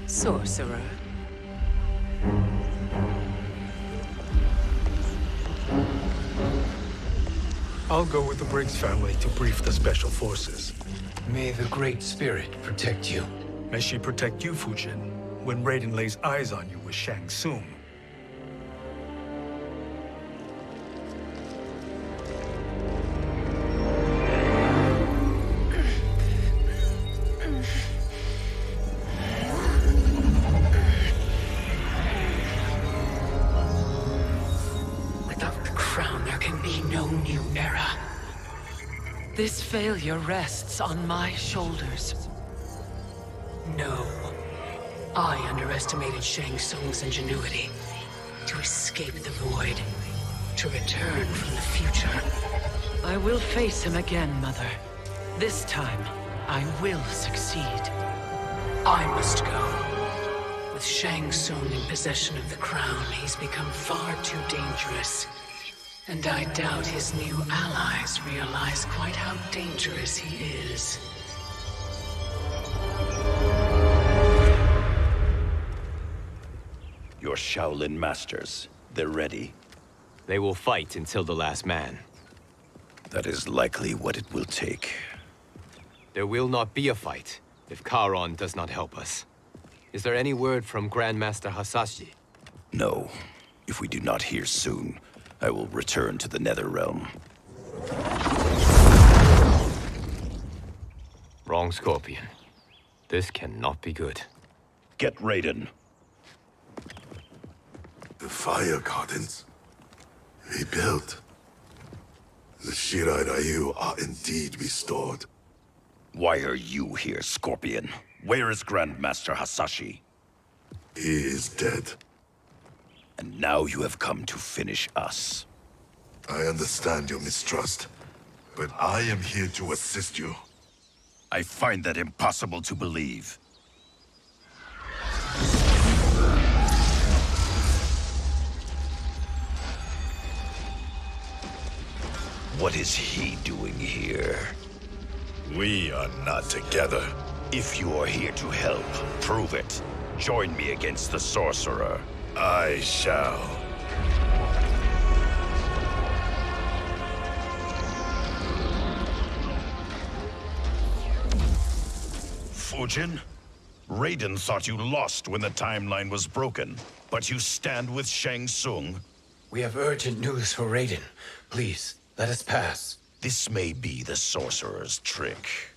Sorcerer. I'll go with the Briggs family to brief the Special Forces. May the Great Spirit protect you. May she protect you, Fujin, when Raiden lays eyes on you with Shang Tsung. This failure rests on my shoulders. No. I underestimated Shang Tsung's ingenuity. To escape the void. To return from the future. I will face him again, Mother. This time, I will succeed. I must go. With Shang Tsung in possession of the crown, he's become far too dangerous. And I doubt his new allies realize quite how dangerous he is. Your Shaolin masters, they're ready. They will fight until the last man. That is likely what it will take. There will not be a fight if Charon does not help us. Is there any word from Grandmaster Hasashi? No. If we do not hear soon, I will return to the Netherrealm. Wrong, Scorpion. This cannot be good. Get Raiden. The fire gardens rebuilt. The Shirai Ryu are indeed restored. Why are you here, Scorpion? Where is Grandmaster Hasashi? He is dead. And now you have come to finish us. I understand your mistrust, but I am here to assist you. I find that impossible to believe. What is he doing here? We are not together. If you are here to help, prove it. Join me against the sorcerer. I shall. Fujin? Raiden thought you lost when the timeline was broken, but you stand with Shang Tsung. We have urgent news for Raiden. Please, let us pass. This may be the sorcerer's trick.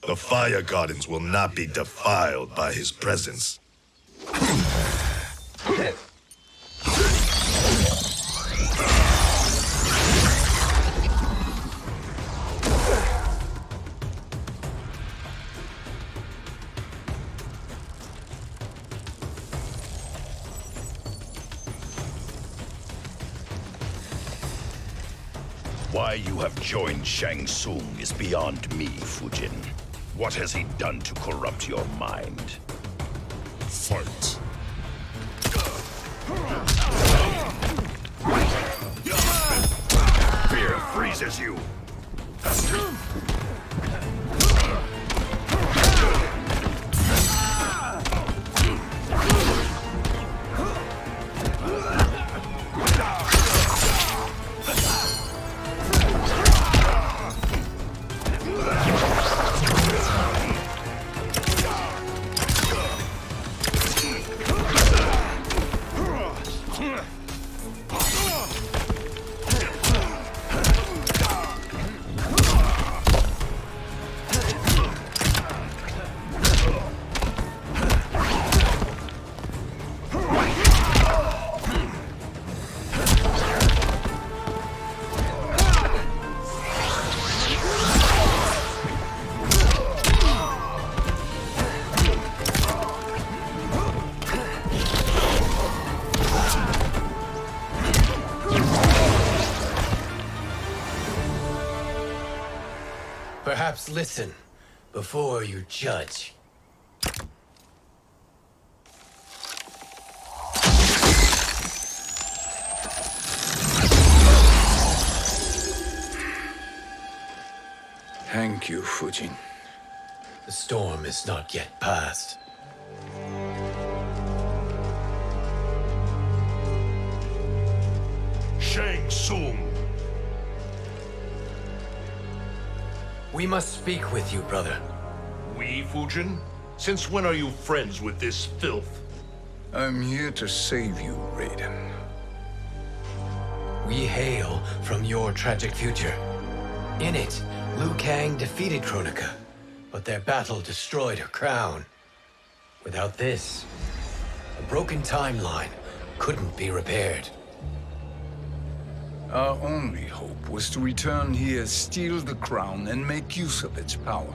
The Fire Gardens will not be defiled by his presence. Why you have joined Shang Tsung is beyond me, Fujin. What has he done to corrupt your mind? Fight. Fear freezes you. Perhaps listen before you judge. Thank you, Fujin. The storm is not yet past. Shang Tsung! We must speak with you, brother. We, Fujin? Since when are you friends with this filth? I'm here to save you, Raiden. We hail from your tragic future. In it, Liu Kang defeated Kronika, but their battle destroyed her crown. Without this, a broken timeline couldn't be repaired. Our only hope was to return here, steal the crown, and make use of its power.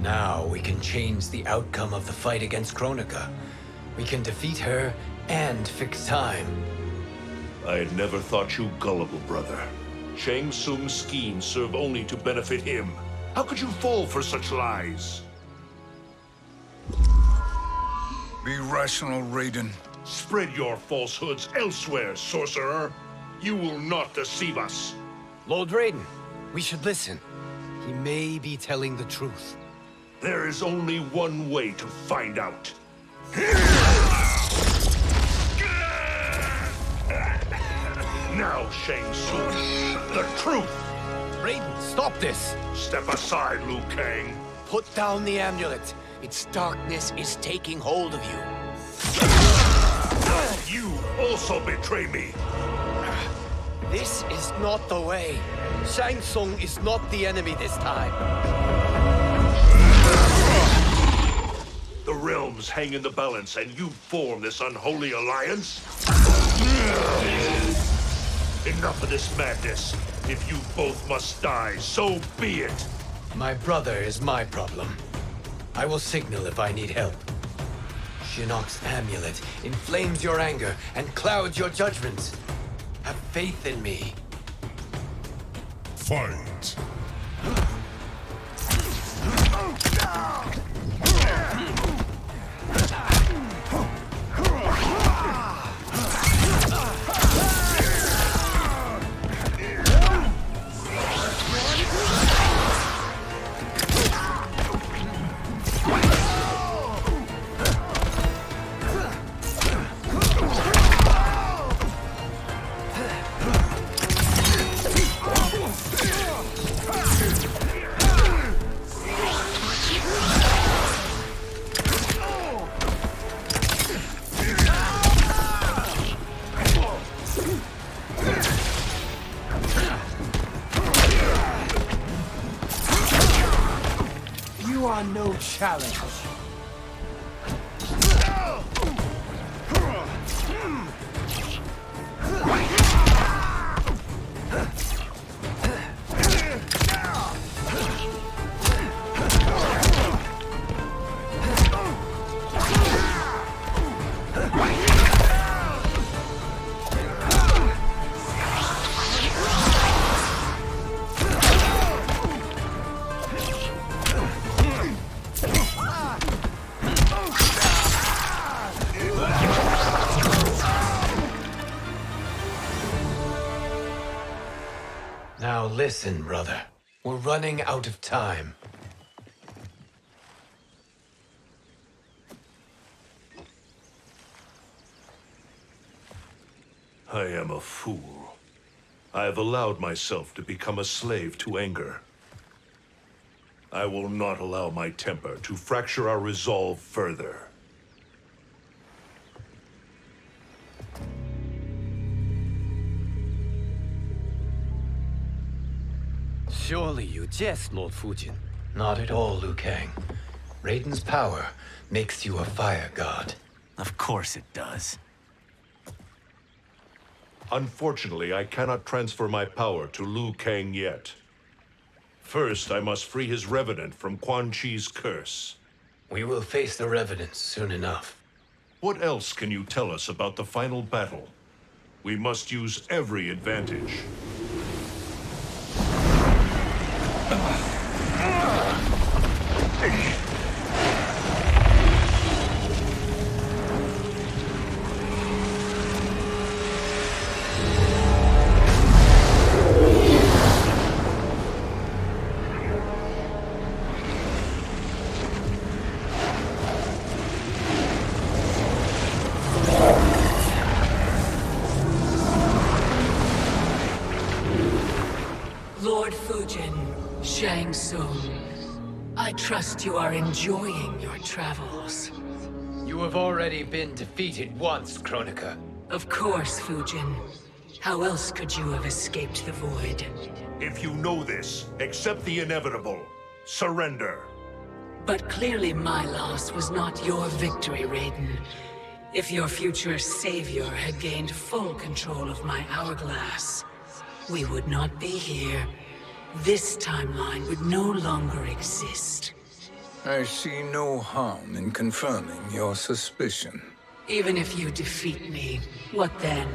Now we can change the outcome of the fight against Kronika. We can defeat her and fix time. I had never thought you gullible, brother. Shang Tsung's schemes serve only to benefit him. How could you fall for such lies? Be rational, Raiden. Spread your falsehoods elsewhere, sorcerer. You will not deceive us. Lord Raiden, we should listen. He may be telling the truth. There is only one way to find out. Now, Shang Tsung, the truth! Raiden, stop this! Step aside, Liu Kang. Put down the amulet. Its darkness is taking hold of you. You also betray me. This is not the way. Shang Tsung is not the enemy this time. The realms hang in the balance, and you form this unholy alliance? Enough of this madness. If you both must die, so be it. My brother is my problem. I will signal if I need help. Shinnok's amulet inflames your anger and clouds your judgment. Have faith in me. Fight. challenge. Now listen, brother. We're running out of time. I am a fool. I have allowed myself to become a slave to anger. I will not allow my temper to fracture our resolve further. Surely you jest, Lord Fujin. Not at all, Liu Kang. Raiden's power makes you a fire god. Of course it does. Unfortunately, I cannot transfer my power to Liu Kang yet. First, I must free his revenant from Quan Chi's curse. We will face the revenants soon enough. What else can you tell us about the final battle? We must use every advantage. Lord Fujin, Shang Tsung, I trust you are enjoying your travels. You have already been defeated once, Kronika. Of course, Fujin. How else could you have escaped the void? If you know this, accept the inevitable. Surrender. But clearly my loss was not your victory, Raiden. If your future savior had gained full control of my hourglass, we would not be here. This timeline would no longer exist. I see no harm in confirming your suspicion. Even if you defeat me, what then?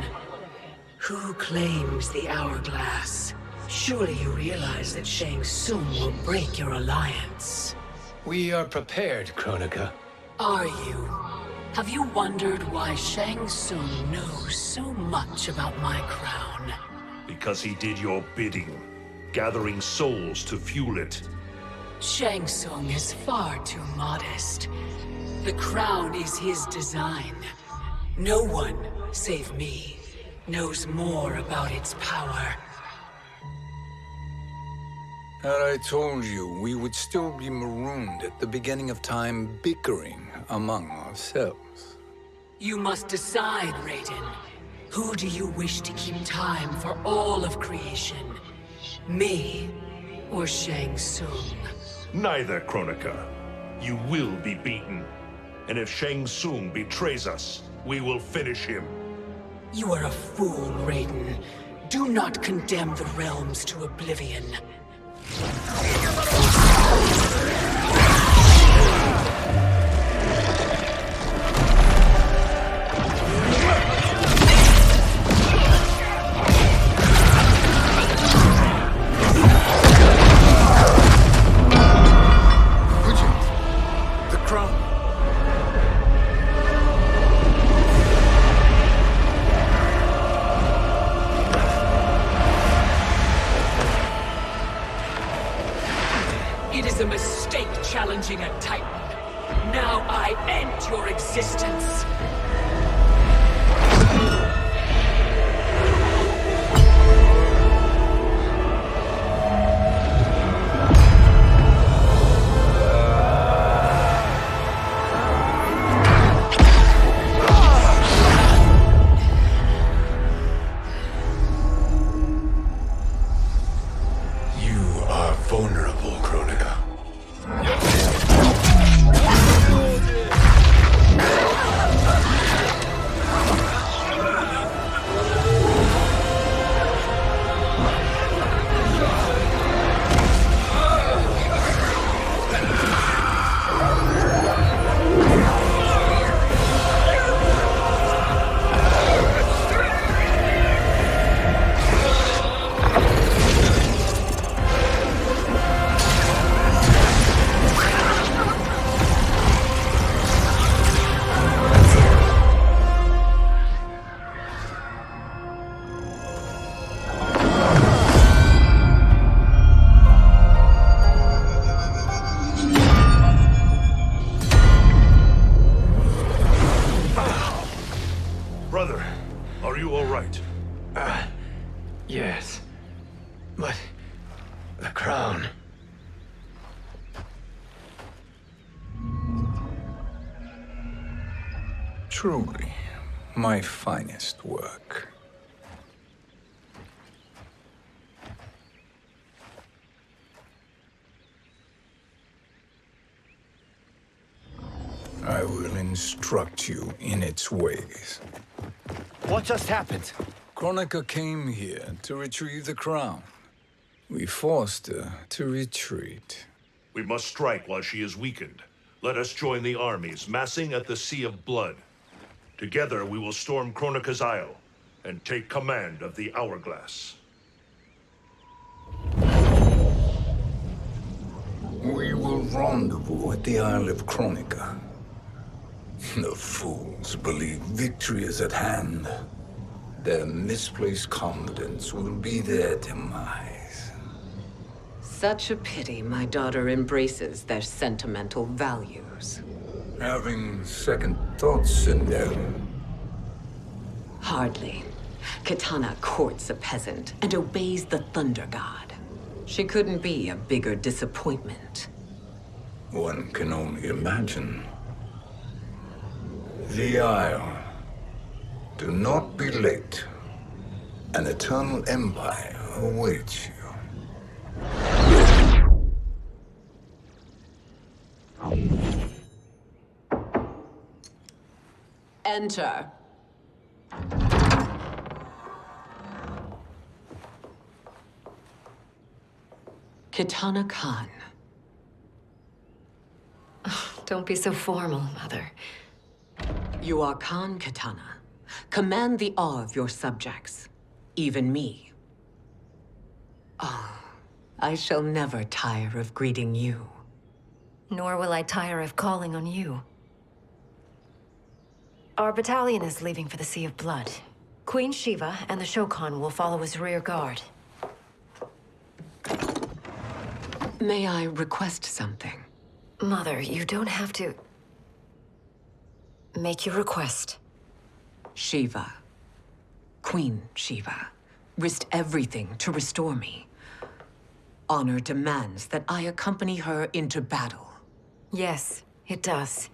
Who claims the hourglass? Surely you realize that Shang Tsung will break your alliance. We are prepared, Kronika. Are you? Have you wondered why Shang Tsung knows so much about my crown? Because he did your bidding, gathering souls to fuel it. Shang Tsung is far too modest. The crown is his design. No one, save me, knows more about its power. Had I told you, we would still be marooned at the beginning of time, bickering among ourselves. You must decide, Raiden. Who do you wish to keep time for all of creation? Me or Shang Tsung? Neither, Kronika. You will be beaten. And if Shang Tsung betrays us, we will finish him. You are a fool, Raiden. Do not condemn the realms to oblivion. It is a mistake challenging a Titan. Now I end your existence. You are vulnerable, Kronika. Truly, my finest work. I will instruct you in its ways. What just happened? Kronika came here to retrieve the crown. We forced her to retreat. We must strike while she is weakened. Let us join the armies, massing at the Sea of Blood. Together we will storm Kronika's Isle and take command of the Hourglass. We will rendezvous at the Isle of Kronika. The fools believe victory is at hand. Their misplaced confidence will be their demise. Such a pity my daughter embraces their sentimental values. Having second thoughts, Sindel. Hardly. Kitana courts a peasant and obeys the Thunder God. She couldn't be a bigger disappointment. One can only imagine. The Isle. Do not be late. An eternal empire awaits you. Enter. Kitana Khan. Don't be so formal, Mother. You are Khan Kitana. Command the awe of your subjects, even me. Oh, I shall never tire of greeting you. Nor will I tire of calling on you. Our battalion is leaving for the Sea of Blood. Queen Sheeva and the Shokan will follow as rear guard. May I request something? Mother, you don't have to... Make your request. Sheeva. Queen Sheeva. Risked everything to restore me. Honor demands that I accompany her into battle. Yes, it does.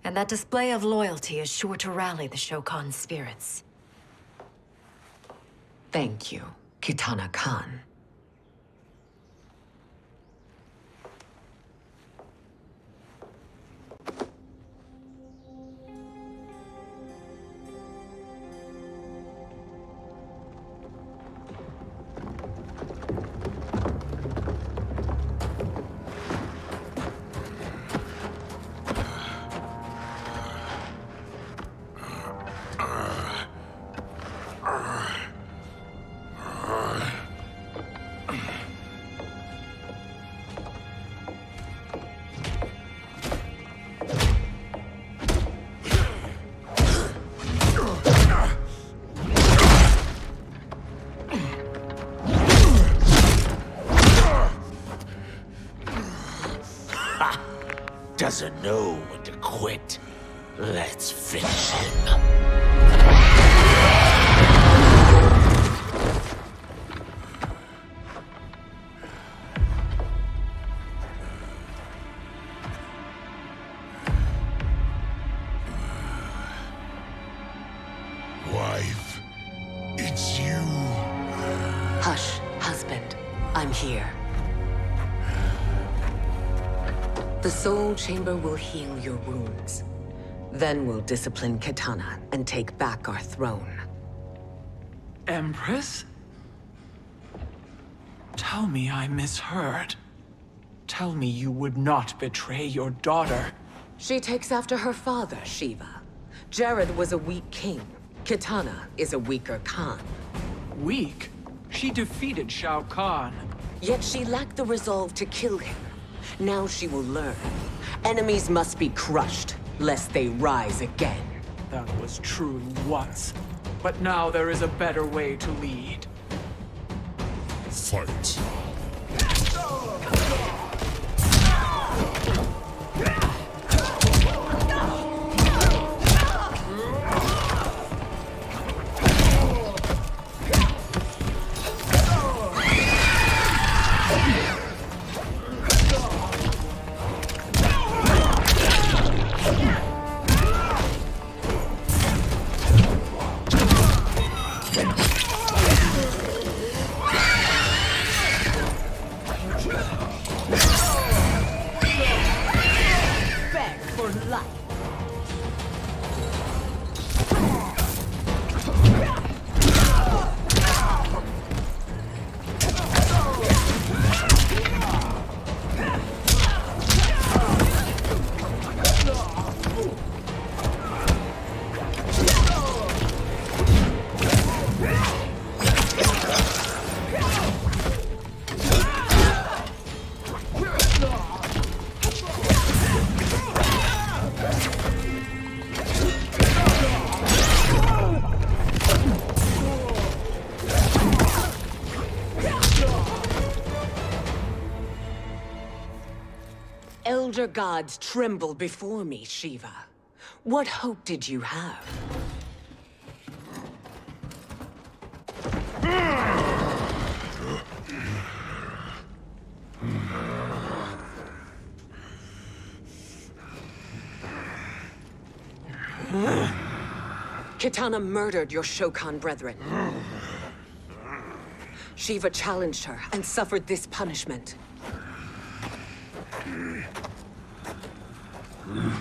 And that display of loyalty is sure to rally the Shokan's spirits. Thank you, Kitana Khan. Doesn't know when to quit. Let's finish him. Wife, it's you. Hush, husband. I'm here. The Soul Chamber will heal your wounds. Then we'll discipline Kitana and take back our throne. Empress? Tell me I misheard. Tell me you would not betray your daughter. She takes after her father, Sheeva. Jared was a weak king. Kitana is a weaker Khan. Weak? She defeated Shao Kahn. Yet she lacked the resolve to kill him. Now she will learn. Enemies must be crushed, lest they rise again. That was true once. But now there is a better way to lead. Fight. life. Elder gods tremble before me, Sheeva. What hope did you have? Kitana murdered your Shokan brethren. Sheeva challenged her and suffered this punishment.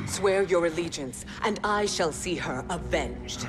Swear your allegiance, and I shall see her avenged.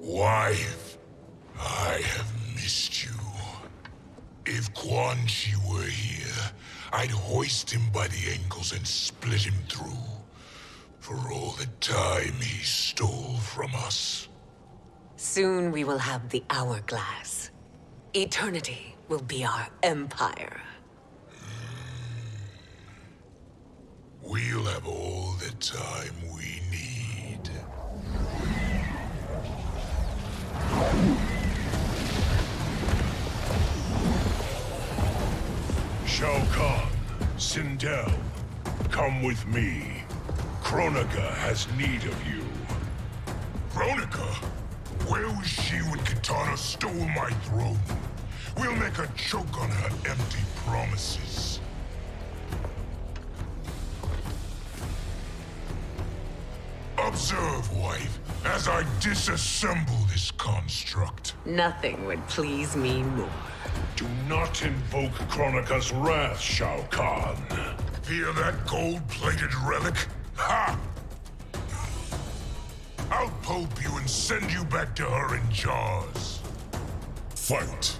Wife, I have missed you. If Quan Chi were here, I'd hoist him by the ankles and split him through. For all the time he stole from us. Soon we will have the hourglass. Eternity will be our empire. We'll have all the time we need. Shao Kahn, Sindel, come with me. Kronika has need of you. Kronika? Where was she when Kitana stole my throne? We'll make her choke on her empty promises. Observe, wife, as I disassemble this construct. Nothing would please me more. Do not invoke Kronika's wrath, Shao Kahn. Fear that gold-plated relic? Ha! I'll pulp you and send you back to her in jars. Fight!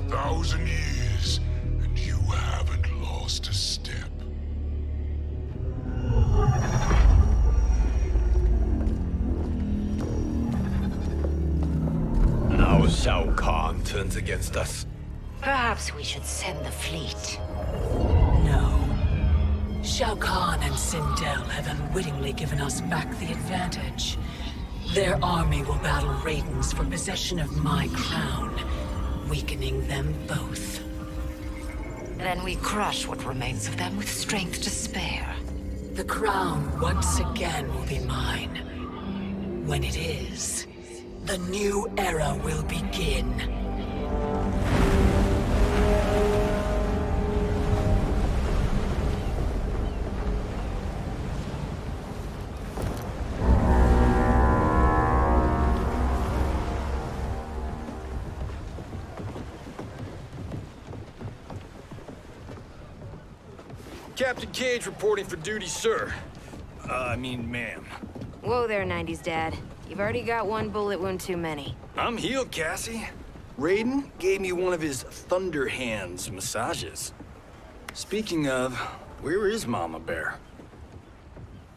1,000 years, and you haven't lost a step. Now Shao Kahn turns against us. Perhaps we should send the fleet. No. Shao Kahn and Sindel have unwittingly given us back the advantage. Their army will battle Raidens for possession of my crown, weakening them both. Then we crush what remains of them with strength to spare. The crown once again will be mine. When it is, the new era will begin. Captain Cage reporting for duty, sir. Ma'am. Whoa there, 90s dad. You've already got one bullet wound too many. I'm healed, Cassie. Raiden gave me one of his Thunder Hands massages. Speaking of, where is Mama Bear?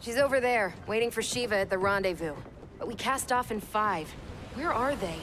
She's over there, waiting for Sheeva at the rendezvous. But we cast off in 5. Where are they?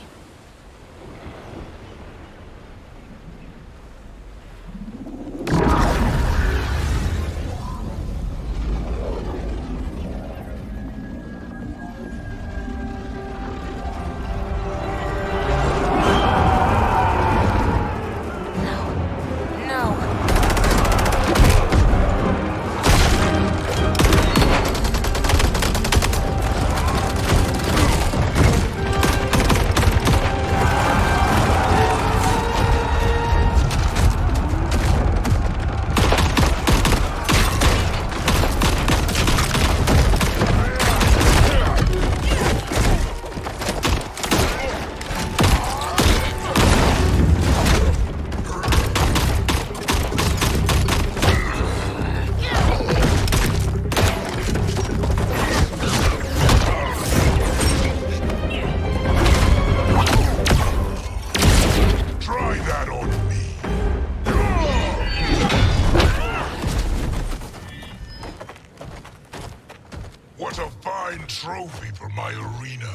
What a fine trophy for my arena.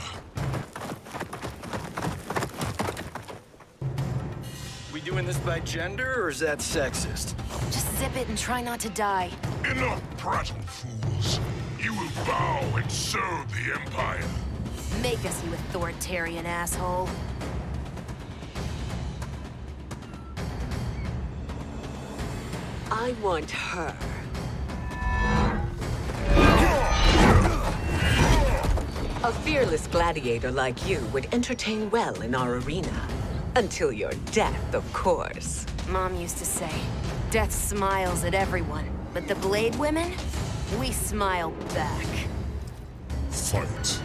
We doing this by gender, or is that sexist? Just zip it and try not to die. Enough prattle, fools. You will bow and serve the Empire. Make us, you authoritarian asshole. I want her. A fearless gladiator like you would entertain well in our arena. Until your death, of course. Mom used to say, death smiles at everyone, but the Blade women, we smile back. Fight.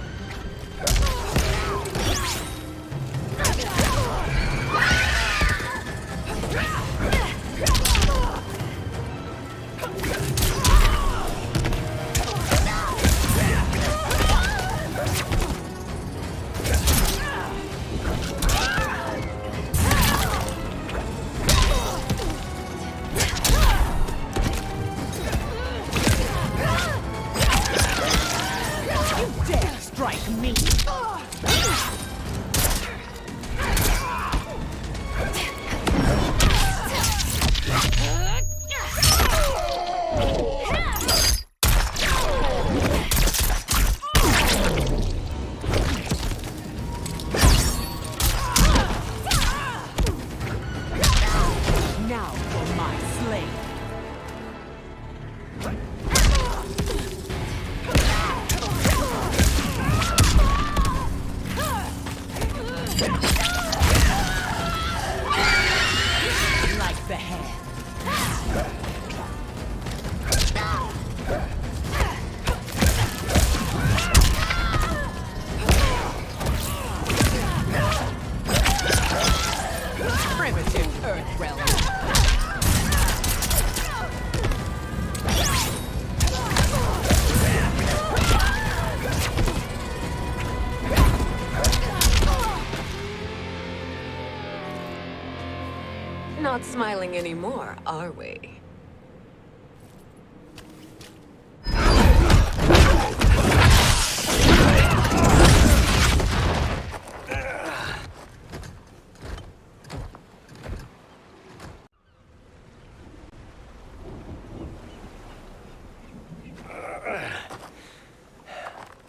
Not smiling anymore, are we?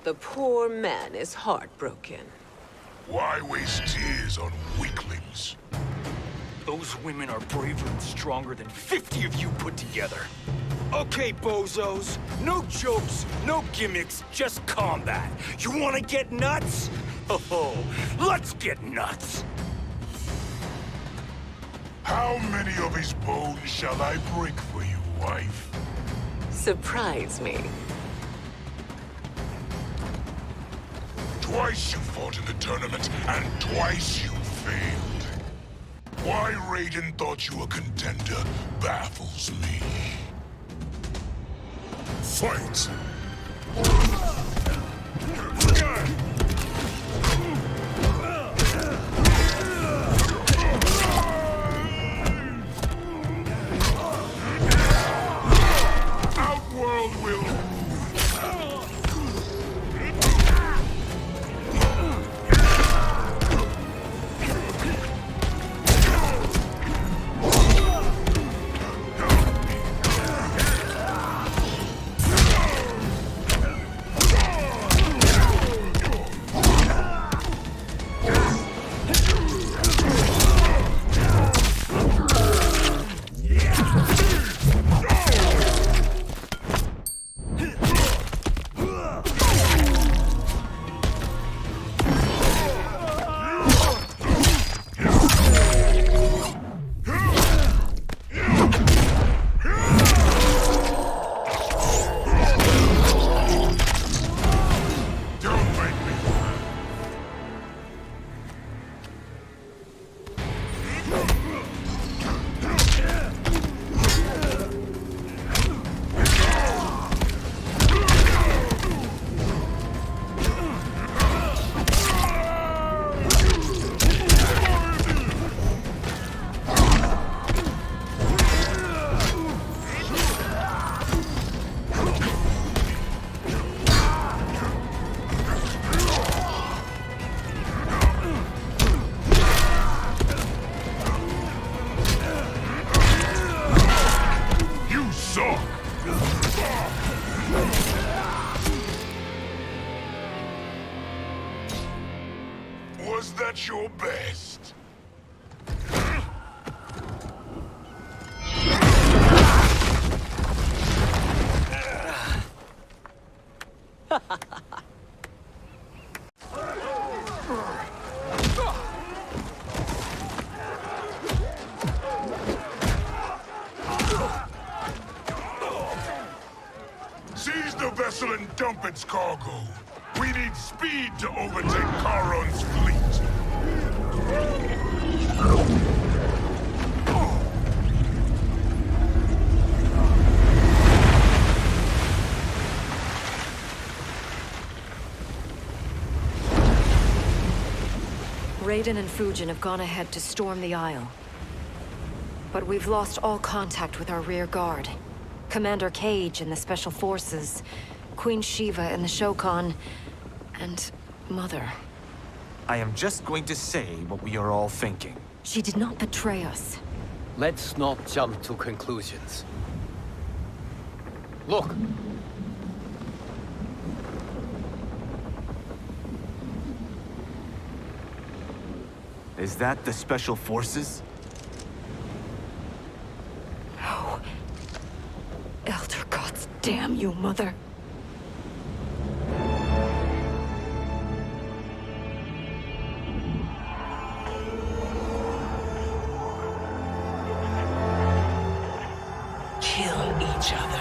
The poor man is heartbroken. Why waste tears on weaklings? Those women are braver and stronger than 50 of you put together. Okay, bozos. No jokes, no gimmicks, just combat. You wanna get nuts? Oh, let's get nuts! How many of his bones shall I break for you, wife? Surprise me. Twice you fought in the tournament, and twice you failed. Why Raiden thought you a contender baffles me. Fight! Outworld will... Was that your best? Seize the vessel and dump its cargo. We need speed to overtake Charon's fleet. Raiden and Fujin have gone ahead to storm the Isle. But we've lost all contact with our rear guard. Commander Cage and the Special Forces, Queen Sheeva and the Shokan, and Mother. I am just going to say what we are all thinking. She did not betray us. Let's not jump to conclusions. Look! Is that the Special Forces? No. Elder gods damn you, Mother. Kill each other.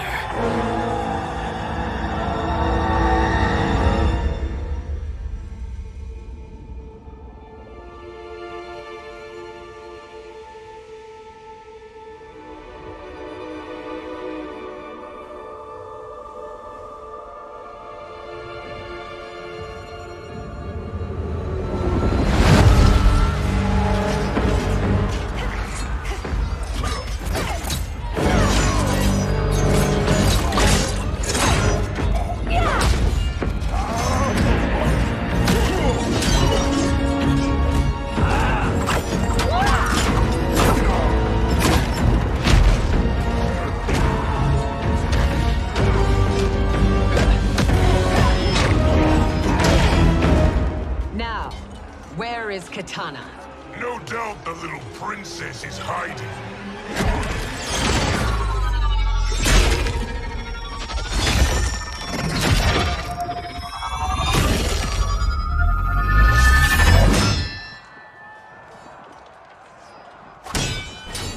the little princess is hiding.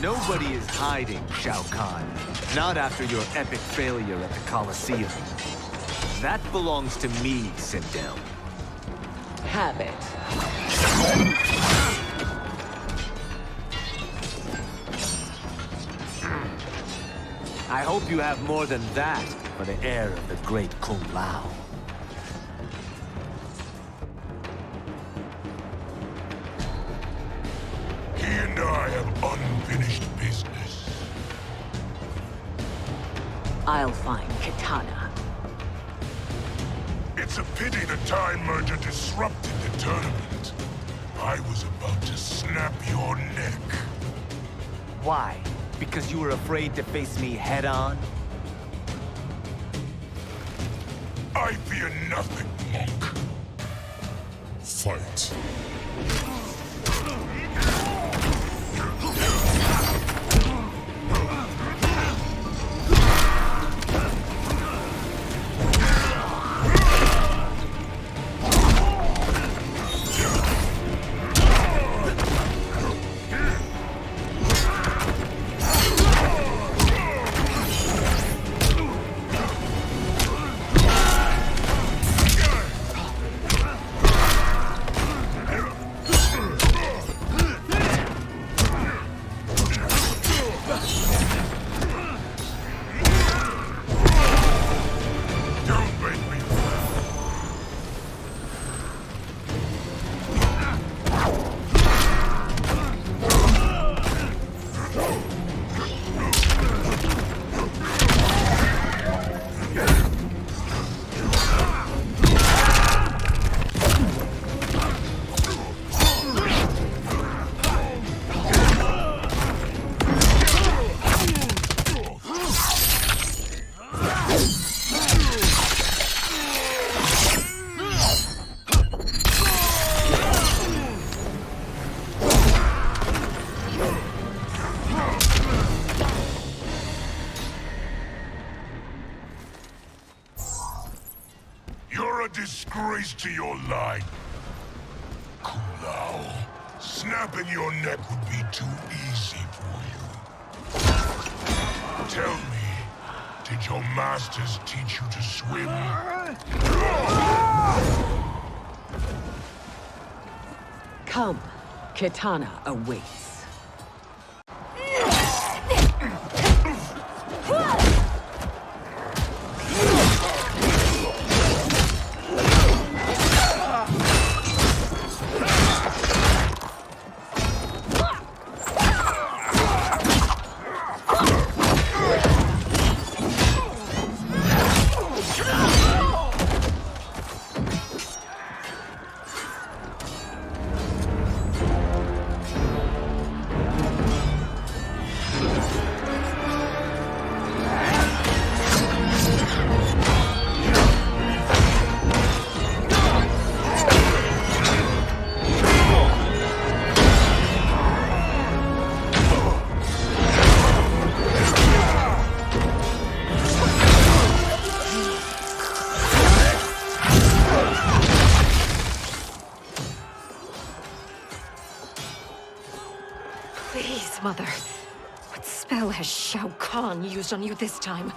Nobody is hiding, Shao Kahn. Not after your epic failure at the Colosseum. That belongs to me, Sindel. Have it. I hope you have more than that for the heir of the great Kung Lao. He and I have unfinished business. I'll find Kitana. It's a pity the Time Merger disrupted the tournament. I was about to snap your neck. Why? Because you were afraid to face me head-on? I fear nothing, monk. Fight. Disgrace to your line. Kung Lao, snapping your neck would be too easy for you. Tell me, did your masters teach you to swim? Come, Kitana awaits. Please, Mother. What spell has Shao Kahn used on you this time?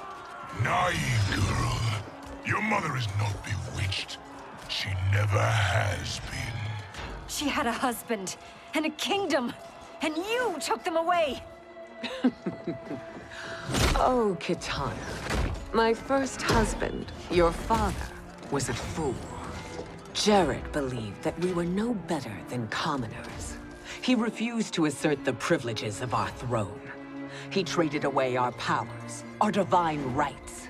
Naive girl. Your mother is not bewitched. She never has been. She had a husband and a kingdom, and you took them away! Oh, Kitana. My first husband, your father, was a fool. Jared believed that we were no better than commoners. He refused to assert the privileges of our throne. He traded away our powers, our divine rights.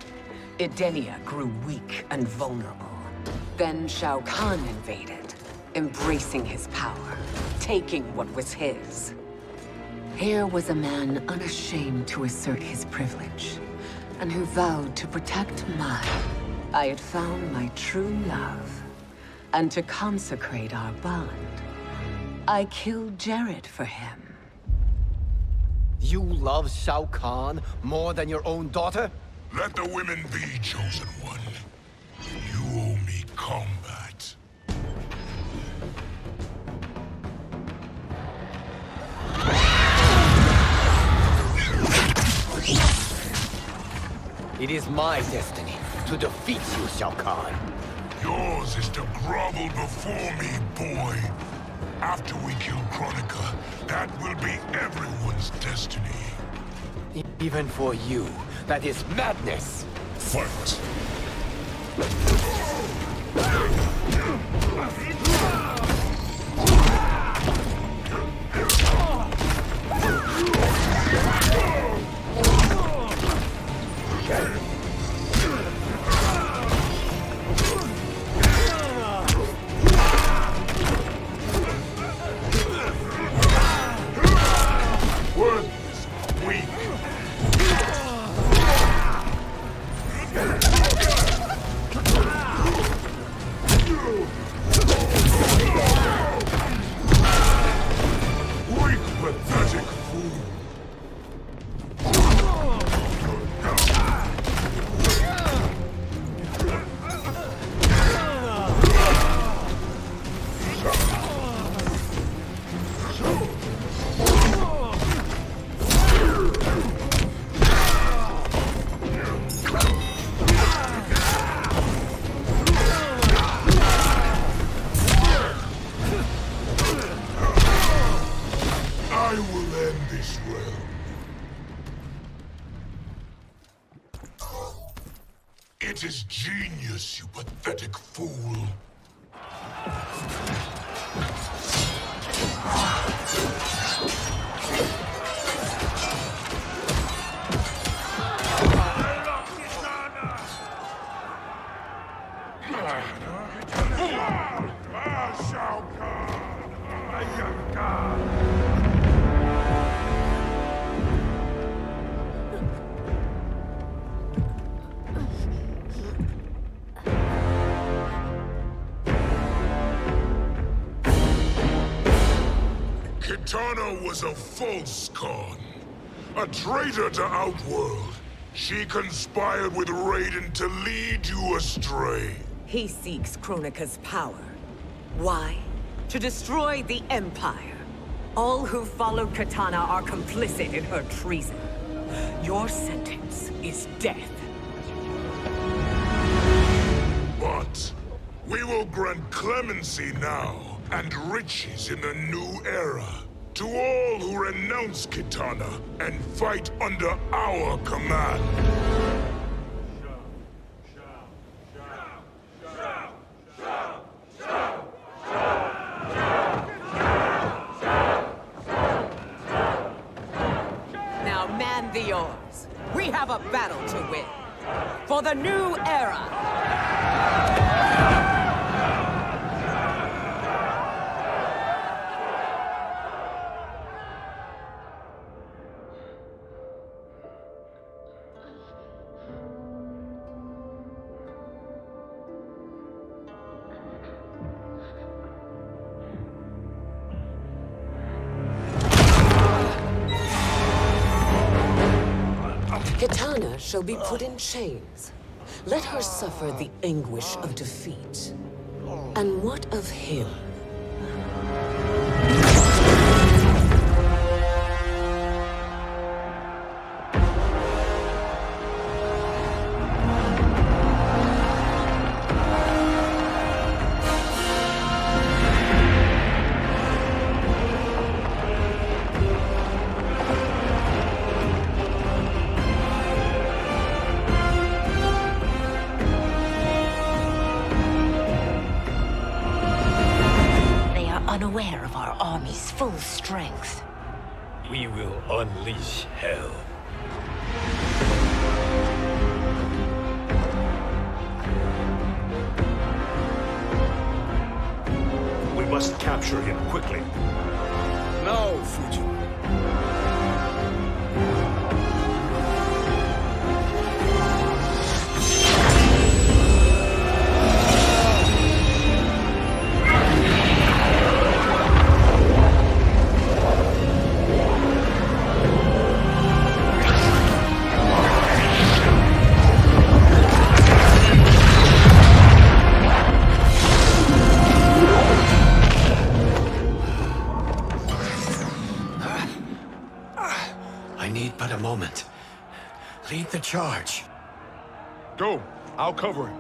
Edenia grew weak and vulnerable. Then Shao Kahn invaded, embracing his power, taking what was his. Here was a man unashamed to assert his privilege, and who vowed to protect mine. I had found my true love, and to consecrate our bond, I killed Jared for him. You love Shao Kahn more than your own daughter? Let the women be, Chosen One. You owe me combat. It is my destiny to defeat you, Shao Kahn. Yours is to grovel before me, boy. After we kill Kronika, that will be everyone's destiny. Even for you, that is madness. Fight. It is genius, you pathetic fool. Kitana was a false Khan, a traitor to Outworld. She conspired with Raiden to lead you astray. He seeks Kronika's power. Why? To destroy the Empire. All who followed Kitana are complicit in her treason. Your sentence is death. But we will grant clemency now and riches in the new era to all who renounce Kitana and fight under our command. Now man the oars. We have a battle to win. For the new era. Kitana shall be put in chains. Let her suffer the anguish of defeat. And what of him? Unaware of our army's full strength. We will unleash hell. We must capture him quickly. Now, Fujin. I need but a moment. Lead the charge. Go. I'll cover him.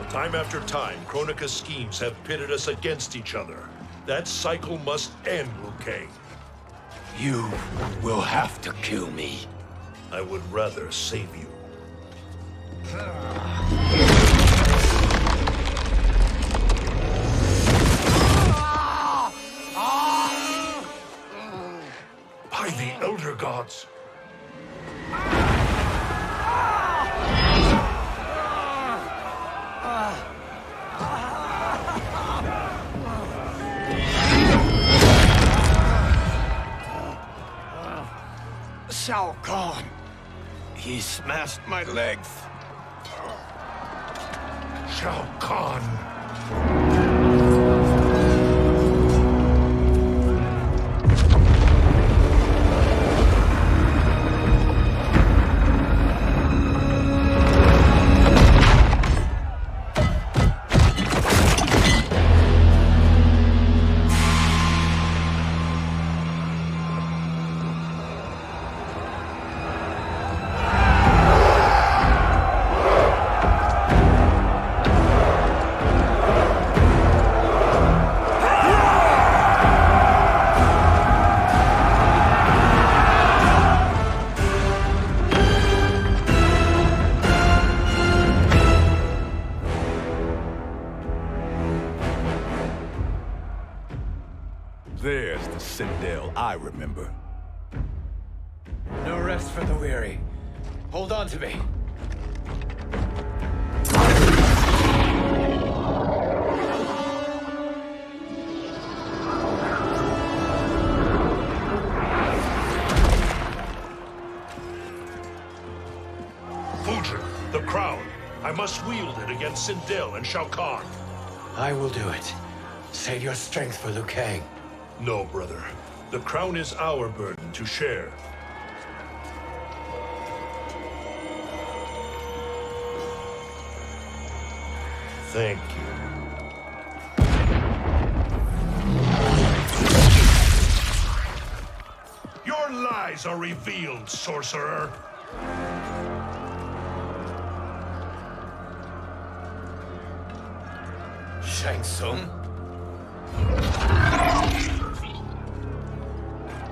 Time after time, Kronika's schemes have pitted us against each other. That cycle must end, Liu Kang. You will have to kill me. I would rather save you. By the Elder Gods! Shao Kahn! He smashed my legs! Shao Kahn! There's the Sindel I remember. No rest for the weary. Hold on to me. Fujin, the crown. I must wield it against Sindel and Shao Kahn. I will do it. Save your strength for Liu Kang. No, brother. The crown is our burden to share. Thank you. Your lies are revealed, sorcerer. Tsung?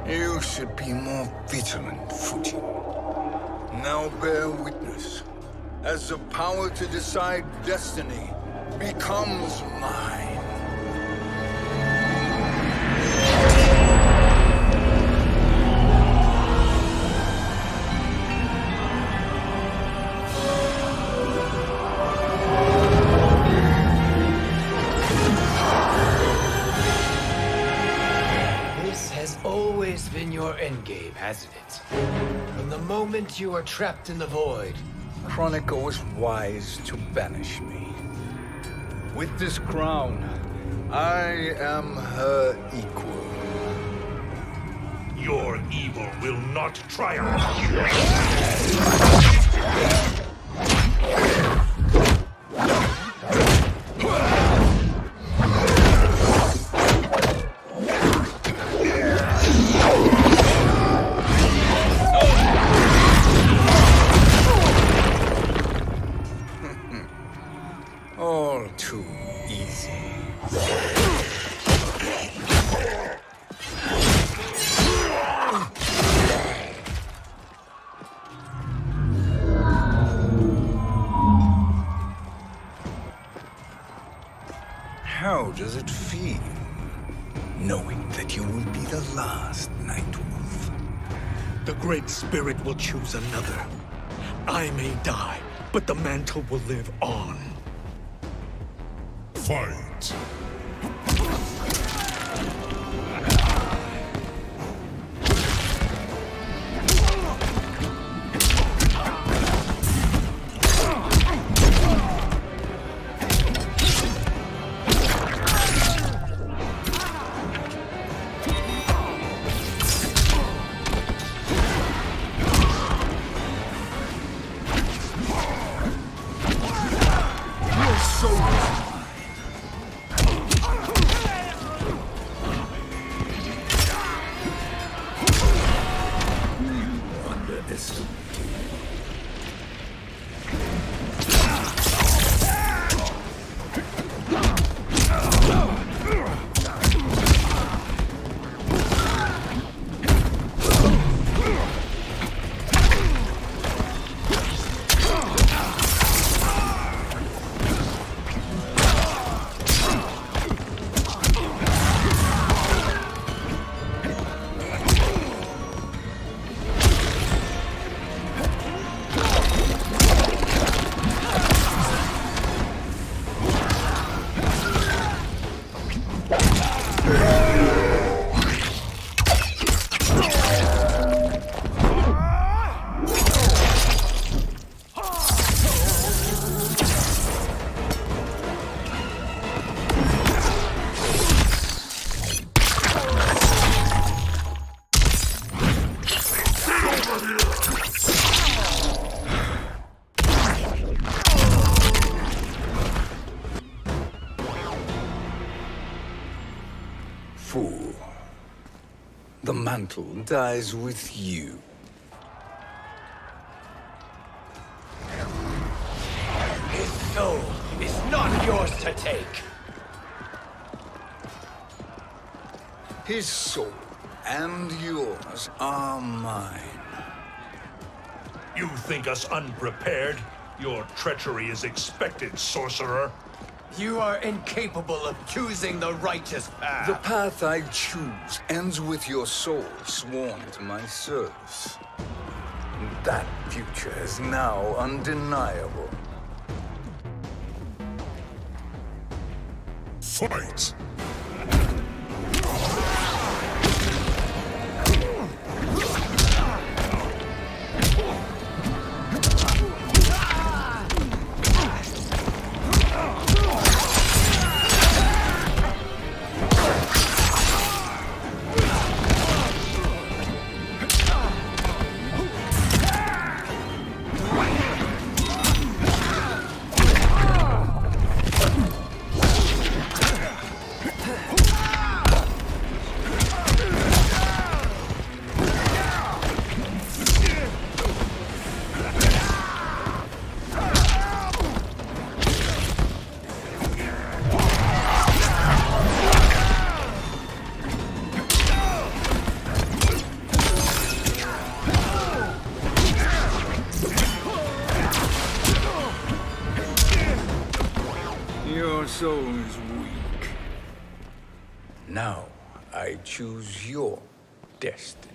You should be more vigilant, Fujin. Now bear witness, as the power to decide destiny becomes mine. Been your endgame, hasn't it? From the moment you were trapped in the void. Kronika was wise to banish me. With this crown, I am her equal. Your evil will not triumph. All too easy. How does it feel, knowing that you will be the last Nightwolf? The Great Spirit will choose another. I may die, but the mantle will live on. Fight! Fool. The mantle dies with you. His soul is not yours to take. His soul and yours are mine. You think us unprepared? Your treachery is expected, sorcerer. You are incapable of choosing the righteous path. The path I choose ends with your soul sworn to my service. That future is now undeniable. Fight! Your soul is weak. Now I choose your destiny.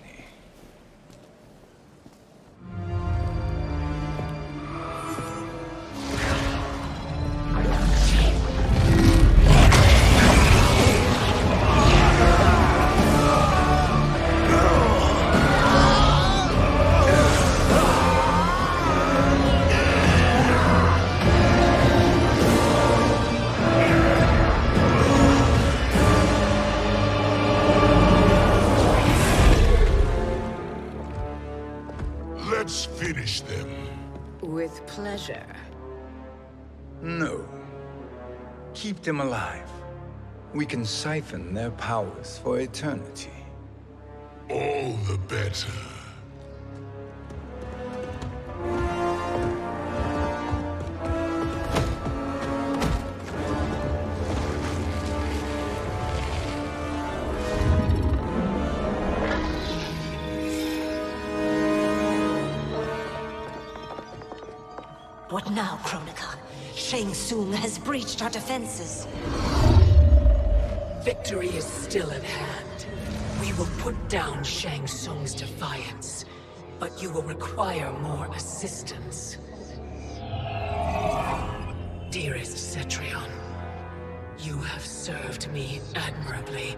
Let's finish them. With pleasure. No. Keep them alive. We can siphon their powers for eternity. All the better. Not now, Kronika. Shang Tsung has breached our defenses. Victory is still at hand. We will put down Shang Tsung's defiance, but you will require more assistance. Dearest Cetrion, you have served me admirably.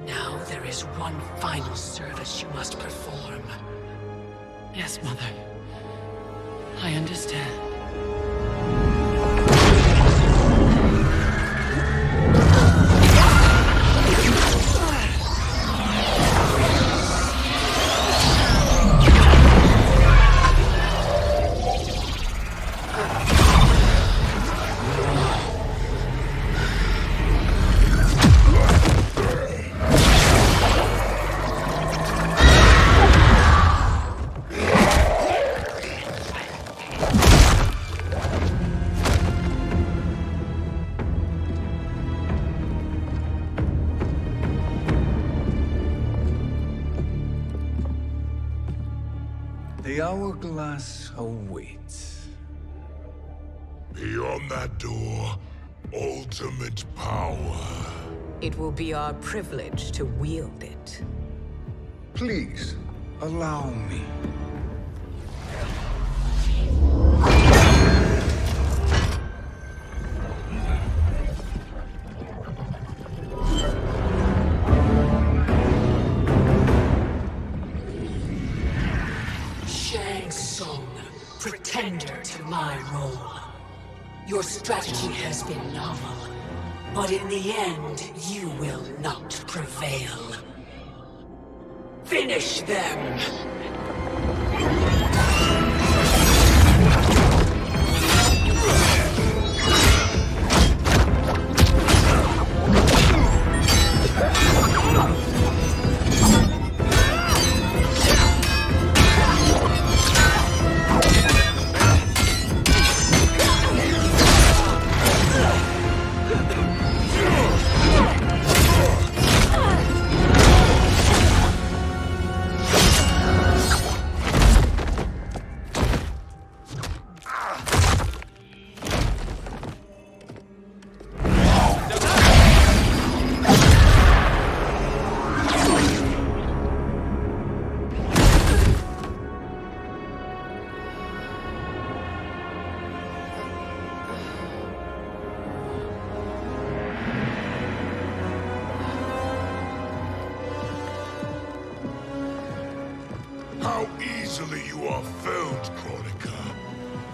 Now there is one final service you must perform. Yes, Mother. I understand. The hourglass awaits. Beyond that door, ultimate power. It will be our privilege to wield it. Please, allow me. Shang Tsung, pretender to my role. Your strategy has been novel, but in the end, you will not prevail. Finish them! How easily you are felled, Kronika.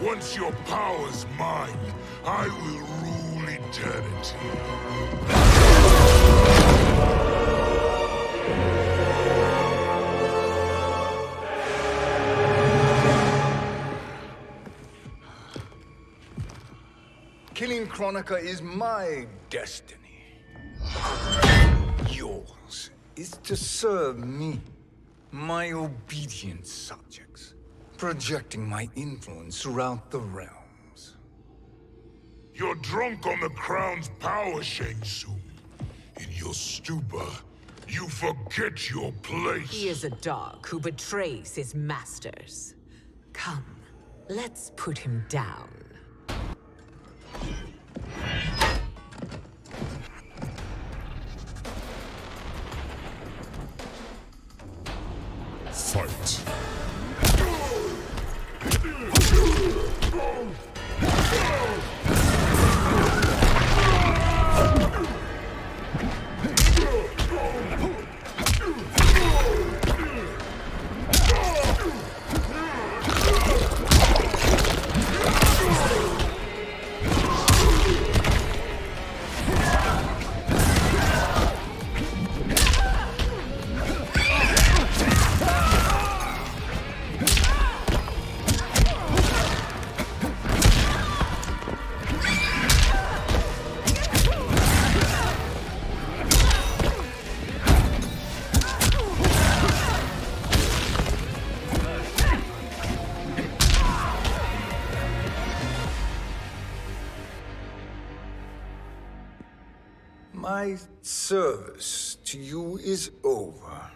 Once your power's mine, I will rule eternity. Killing Kronika is my destiny. Yours is to serve me, my obedient subjects, projecting my influence throughout the realms. You're drunk on the crown's power, Shang Tsung. In your stupor, you forget your place. He is a dog who betrays his masters. Come, let's put him down. Fight. My service to you is over.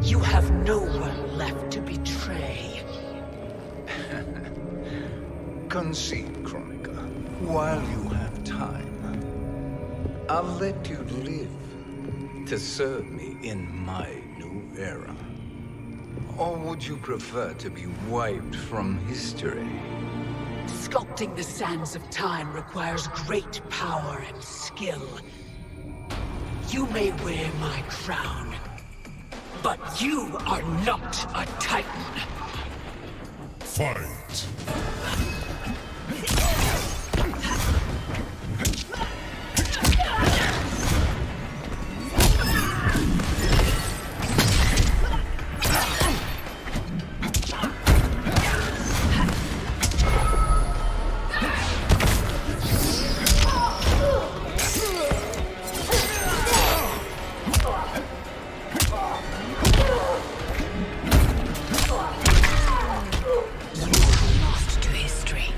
You have no one left to betray. Concede, Kronika, while you have time. I'll let you live to serve me in my new era. Or would you prefer to be wiped from history? Sculpting the sands of time requires great power and skill. You may wear my crown, but you are not a Titan. Fight! Lost to history.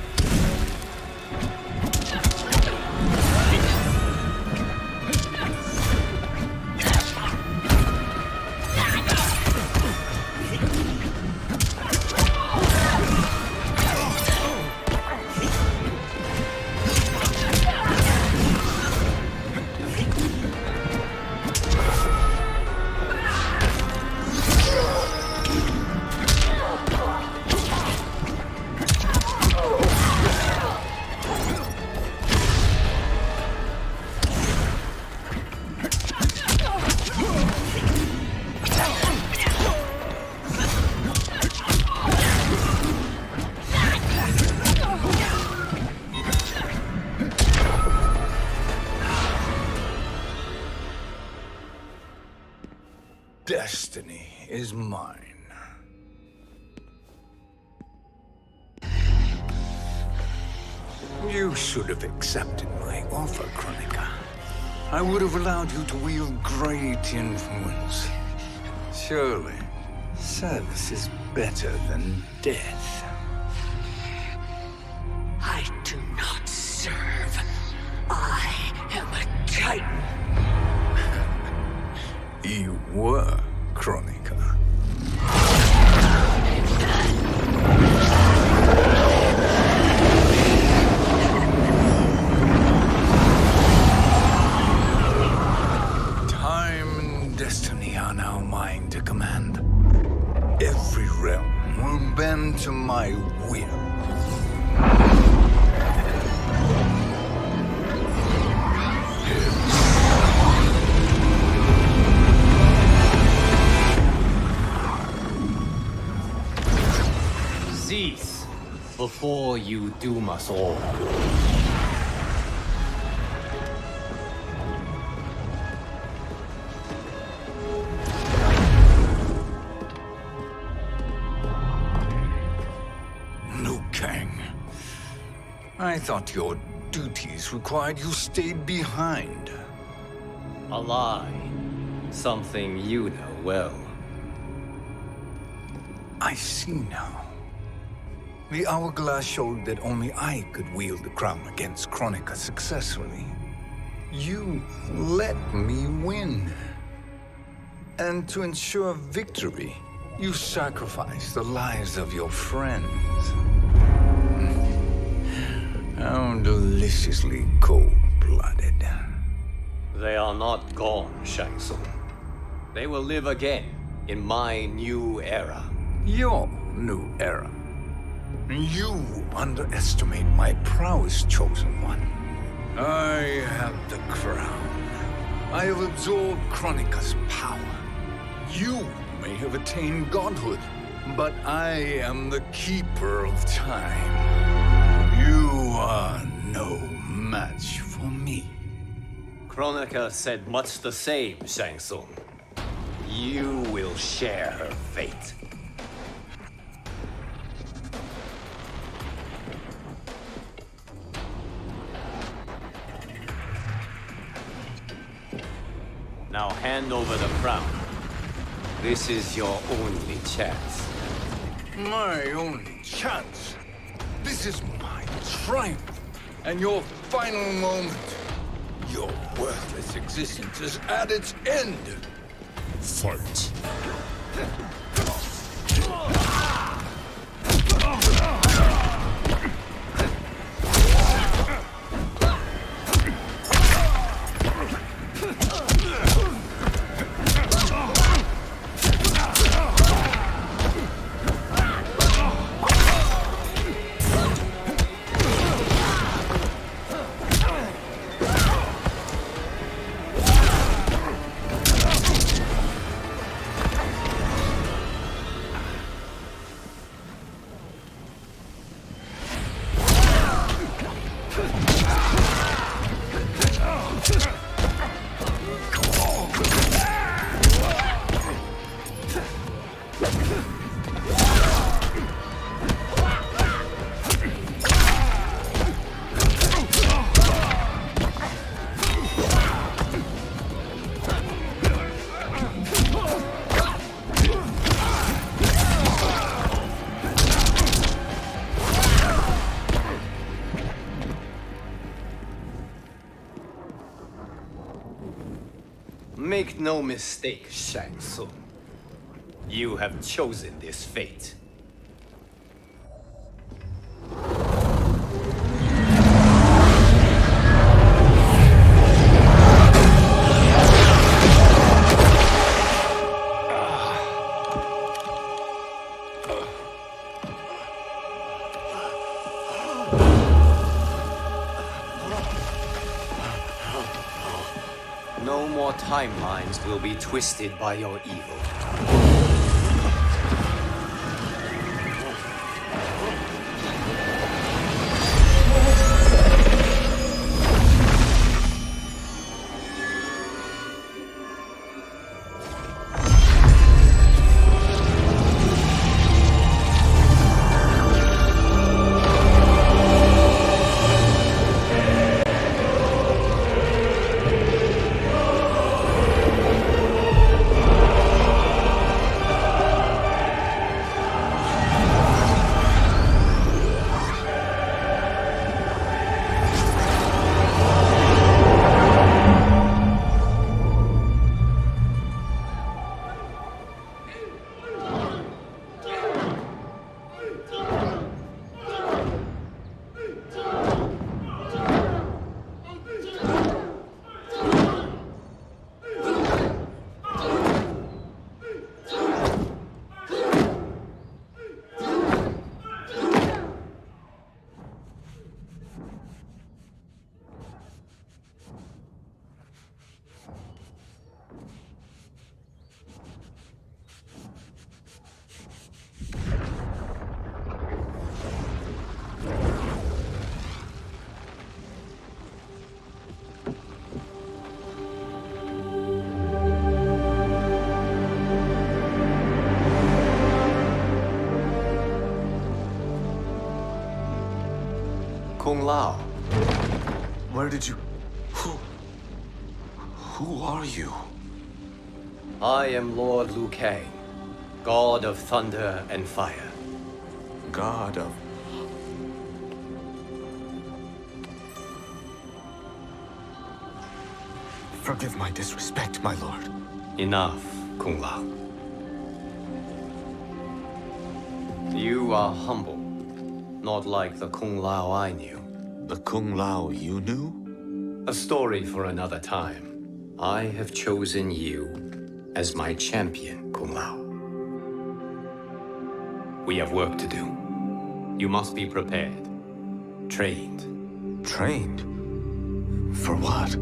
Destiny is mine. You should have accepted my offer, Kronika. I would have allowed you to wield great influence. Surely, service is better than death. I do not serve. I am a Titan. You were, Kronika. Time and destiny are now mine to command. Every realm will bend to my will. Cease before you doom us all. No, Kang. I thought your duties required you stayed behind. A lie. Something you know well. I see now. The hourglass showed that only I could wield the crown against Kronika successfully. You let me win. And to ensure victory, you sacrificed the lives of your friends. How deliciously cold-blooded. They are not gone, Shang Tsung. They will live again in my new era. Your new era. You underestimate my prowess, Chosen One. I have the crown. I have absorbed Kronika's power. You may have attained godhood, but I am the keeper of time. You are no match for me. Kronika said much the same, Shang Tsung. You will share her fate. Now hand over the crown. This is your only chance. My only chance? This is my triumph, and your final moment. Your worthless existence is at its end. Fight. Make no mistake, Shang Tsung. You have chosen this fate. No more timelines will be twisted by your evil. Kung Lao. Where did you... Who are you? I am Lord Liu Kang, God of Thunder and Fire. God of... Forgive my disrespect, my lord. Enough, Kung Lao. You are humble, not like the Kung Lao I knew. The Kung Lao you knew? A story for another time. I have chosen you as my champion, Kung Lao. We have work to do. You must be prepared. Trained. Trained? For what?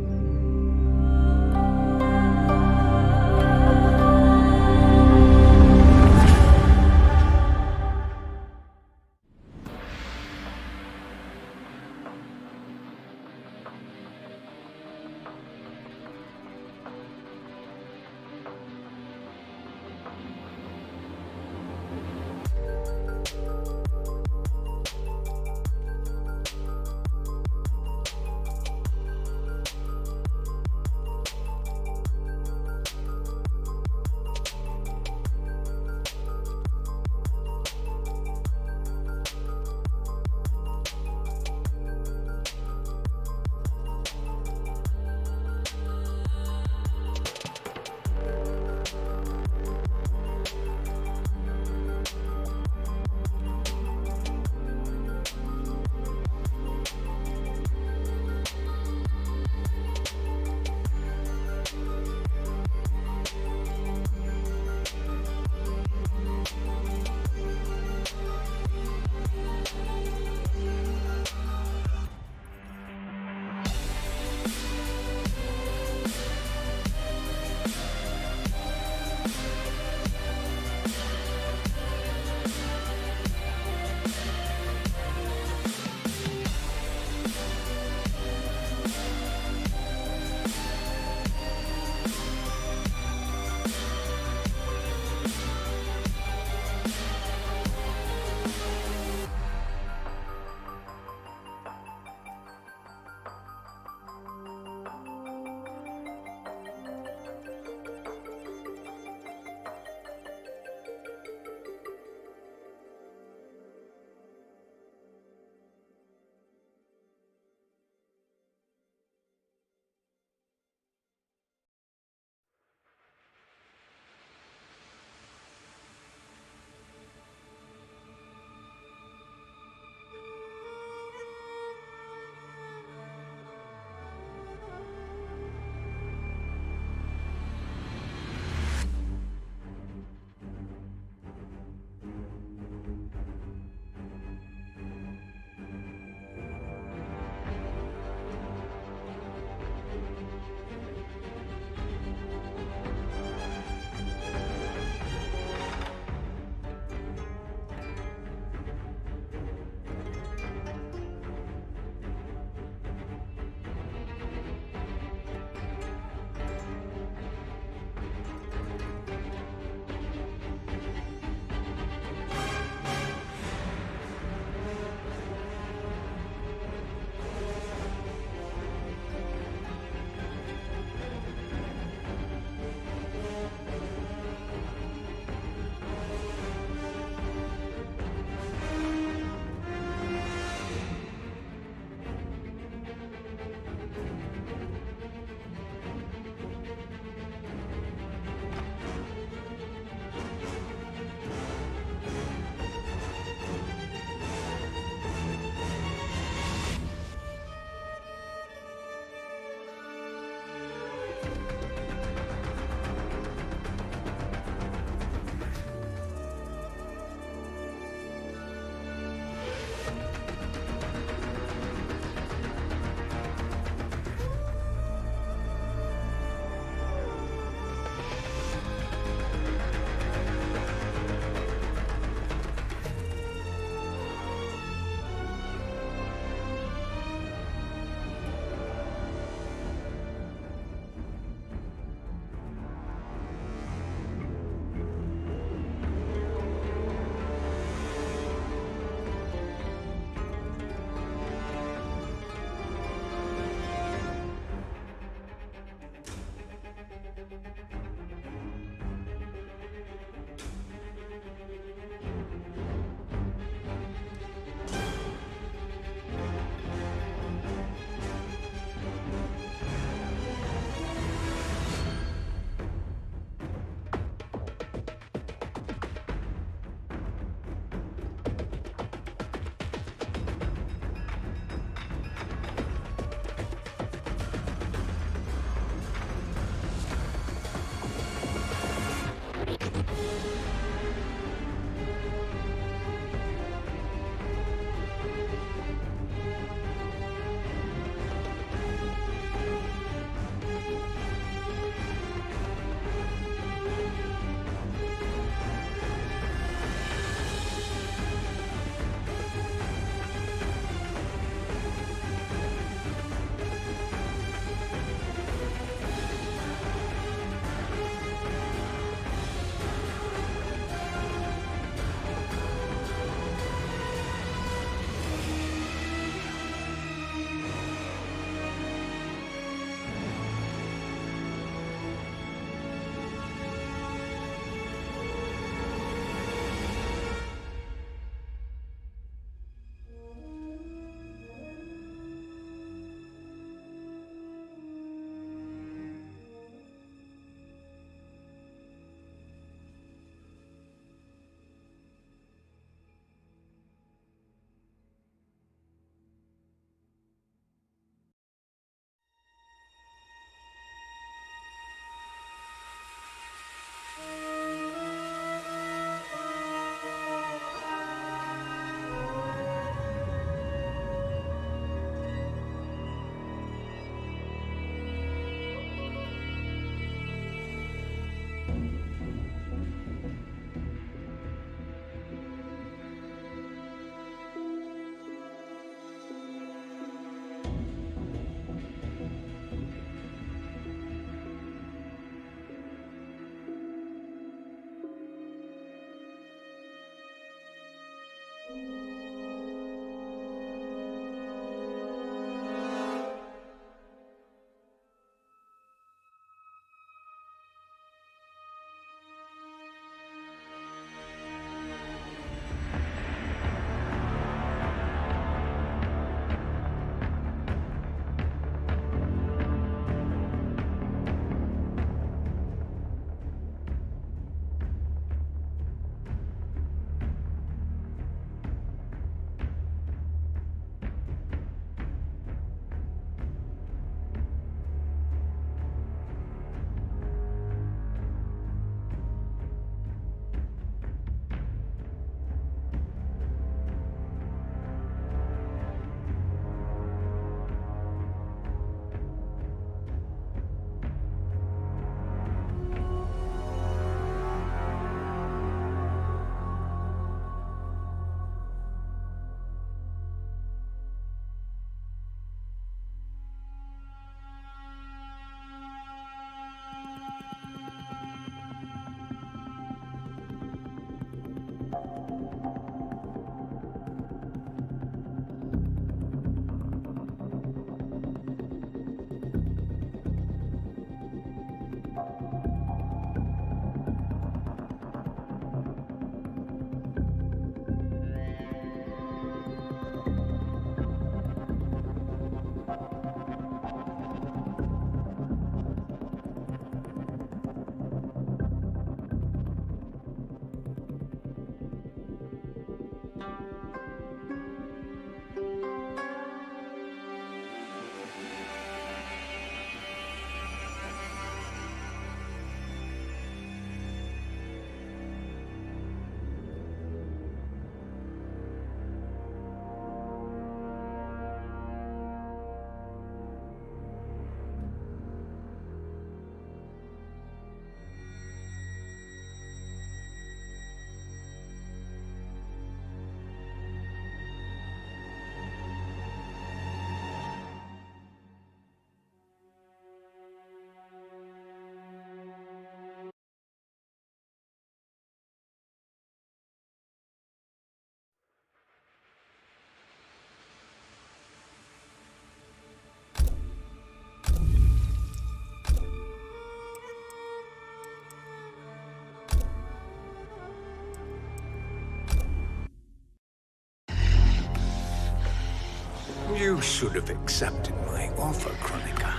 You should have accepted my offer, Kronika.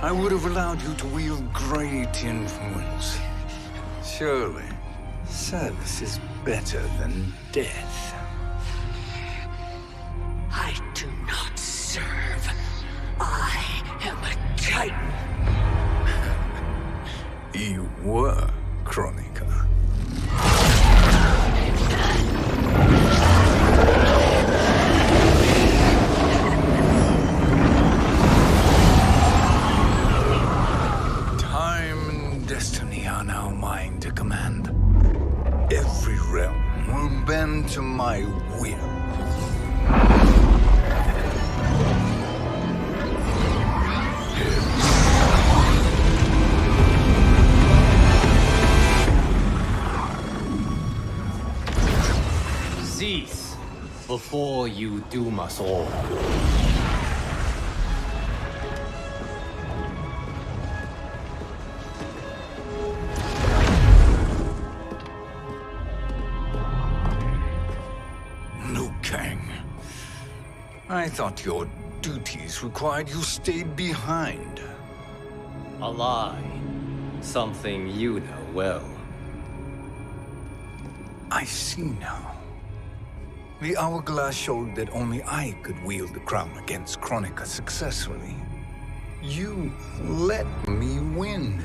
I would have allowed you to wield great influence. Surely, service is better than death. I do not serve. I am a Titan. You were, Kronika. Time and destiny are now mine to command. Every realm will bend to my will. Cease before you doom us all. Kang. I thought your duties required you stayed behind. A lie. Something you know well. I see now. The hourglass showed that only I could wield the crown against Kronika successfully. You let me win.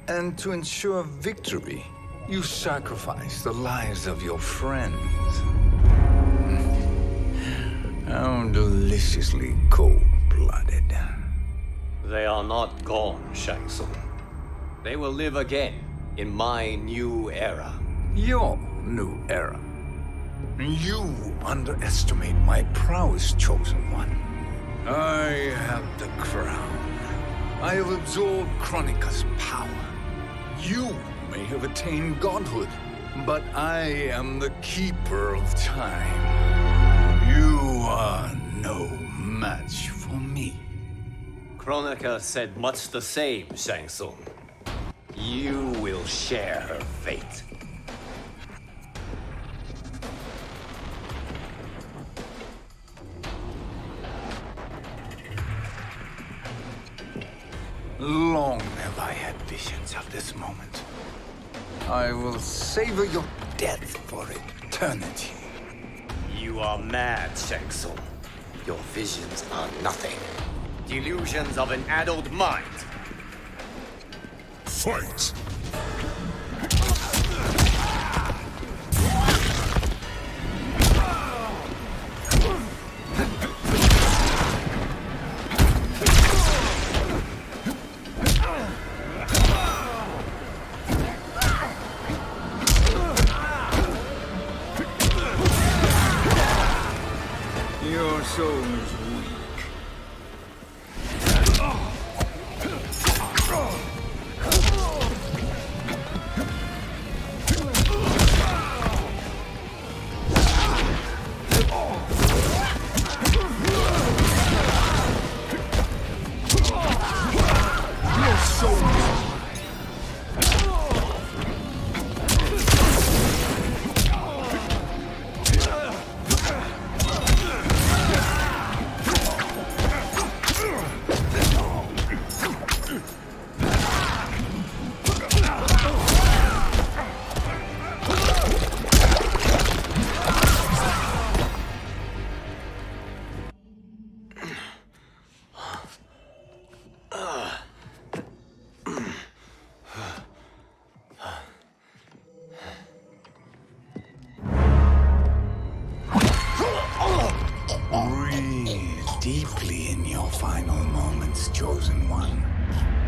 And to ensure victory, you sacrificed the lives of your friends. How deliciously cold-blooded. They are not gone, Shang Tsung. They will live again in my new era. Your new era. You underestimate my prowess, Chosen One. I have the crown. I have absorbed Kronika's power. You may have attained godhood, but I am the keeper of time. You are no match for me. Kronika said much the same, Shang Tsung. You will share her fate. Long have I had visions of this moment. I will savor your death for eternity. You are mad, Shang Tsung. Your visions are nothing. Delusions of an addled mind. Fight! Your soul is weak. Deeply in your final moments, Chosen One.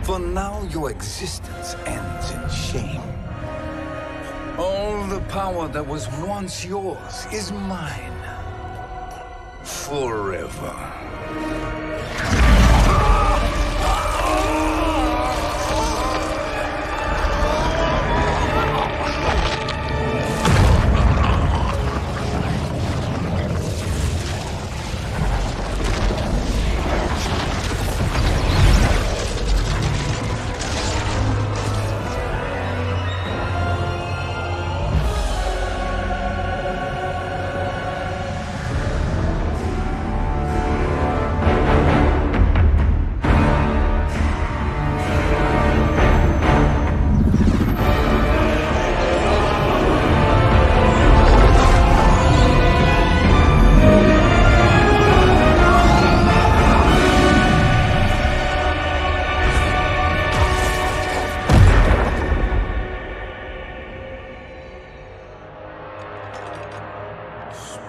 For now, your existence ends in shame. All the power that was once yours is mine. Forever.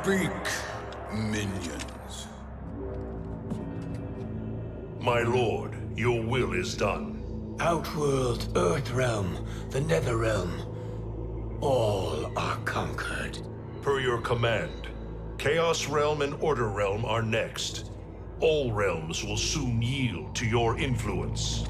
Speak, minions. My lord, your will is done. Outworld, Earthrealm, the Netherrealm. All are conquered. Per your command, Chaos Realm and Order Realm are next. All realms will soon yield to your influence.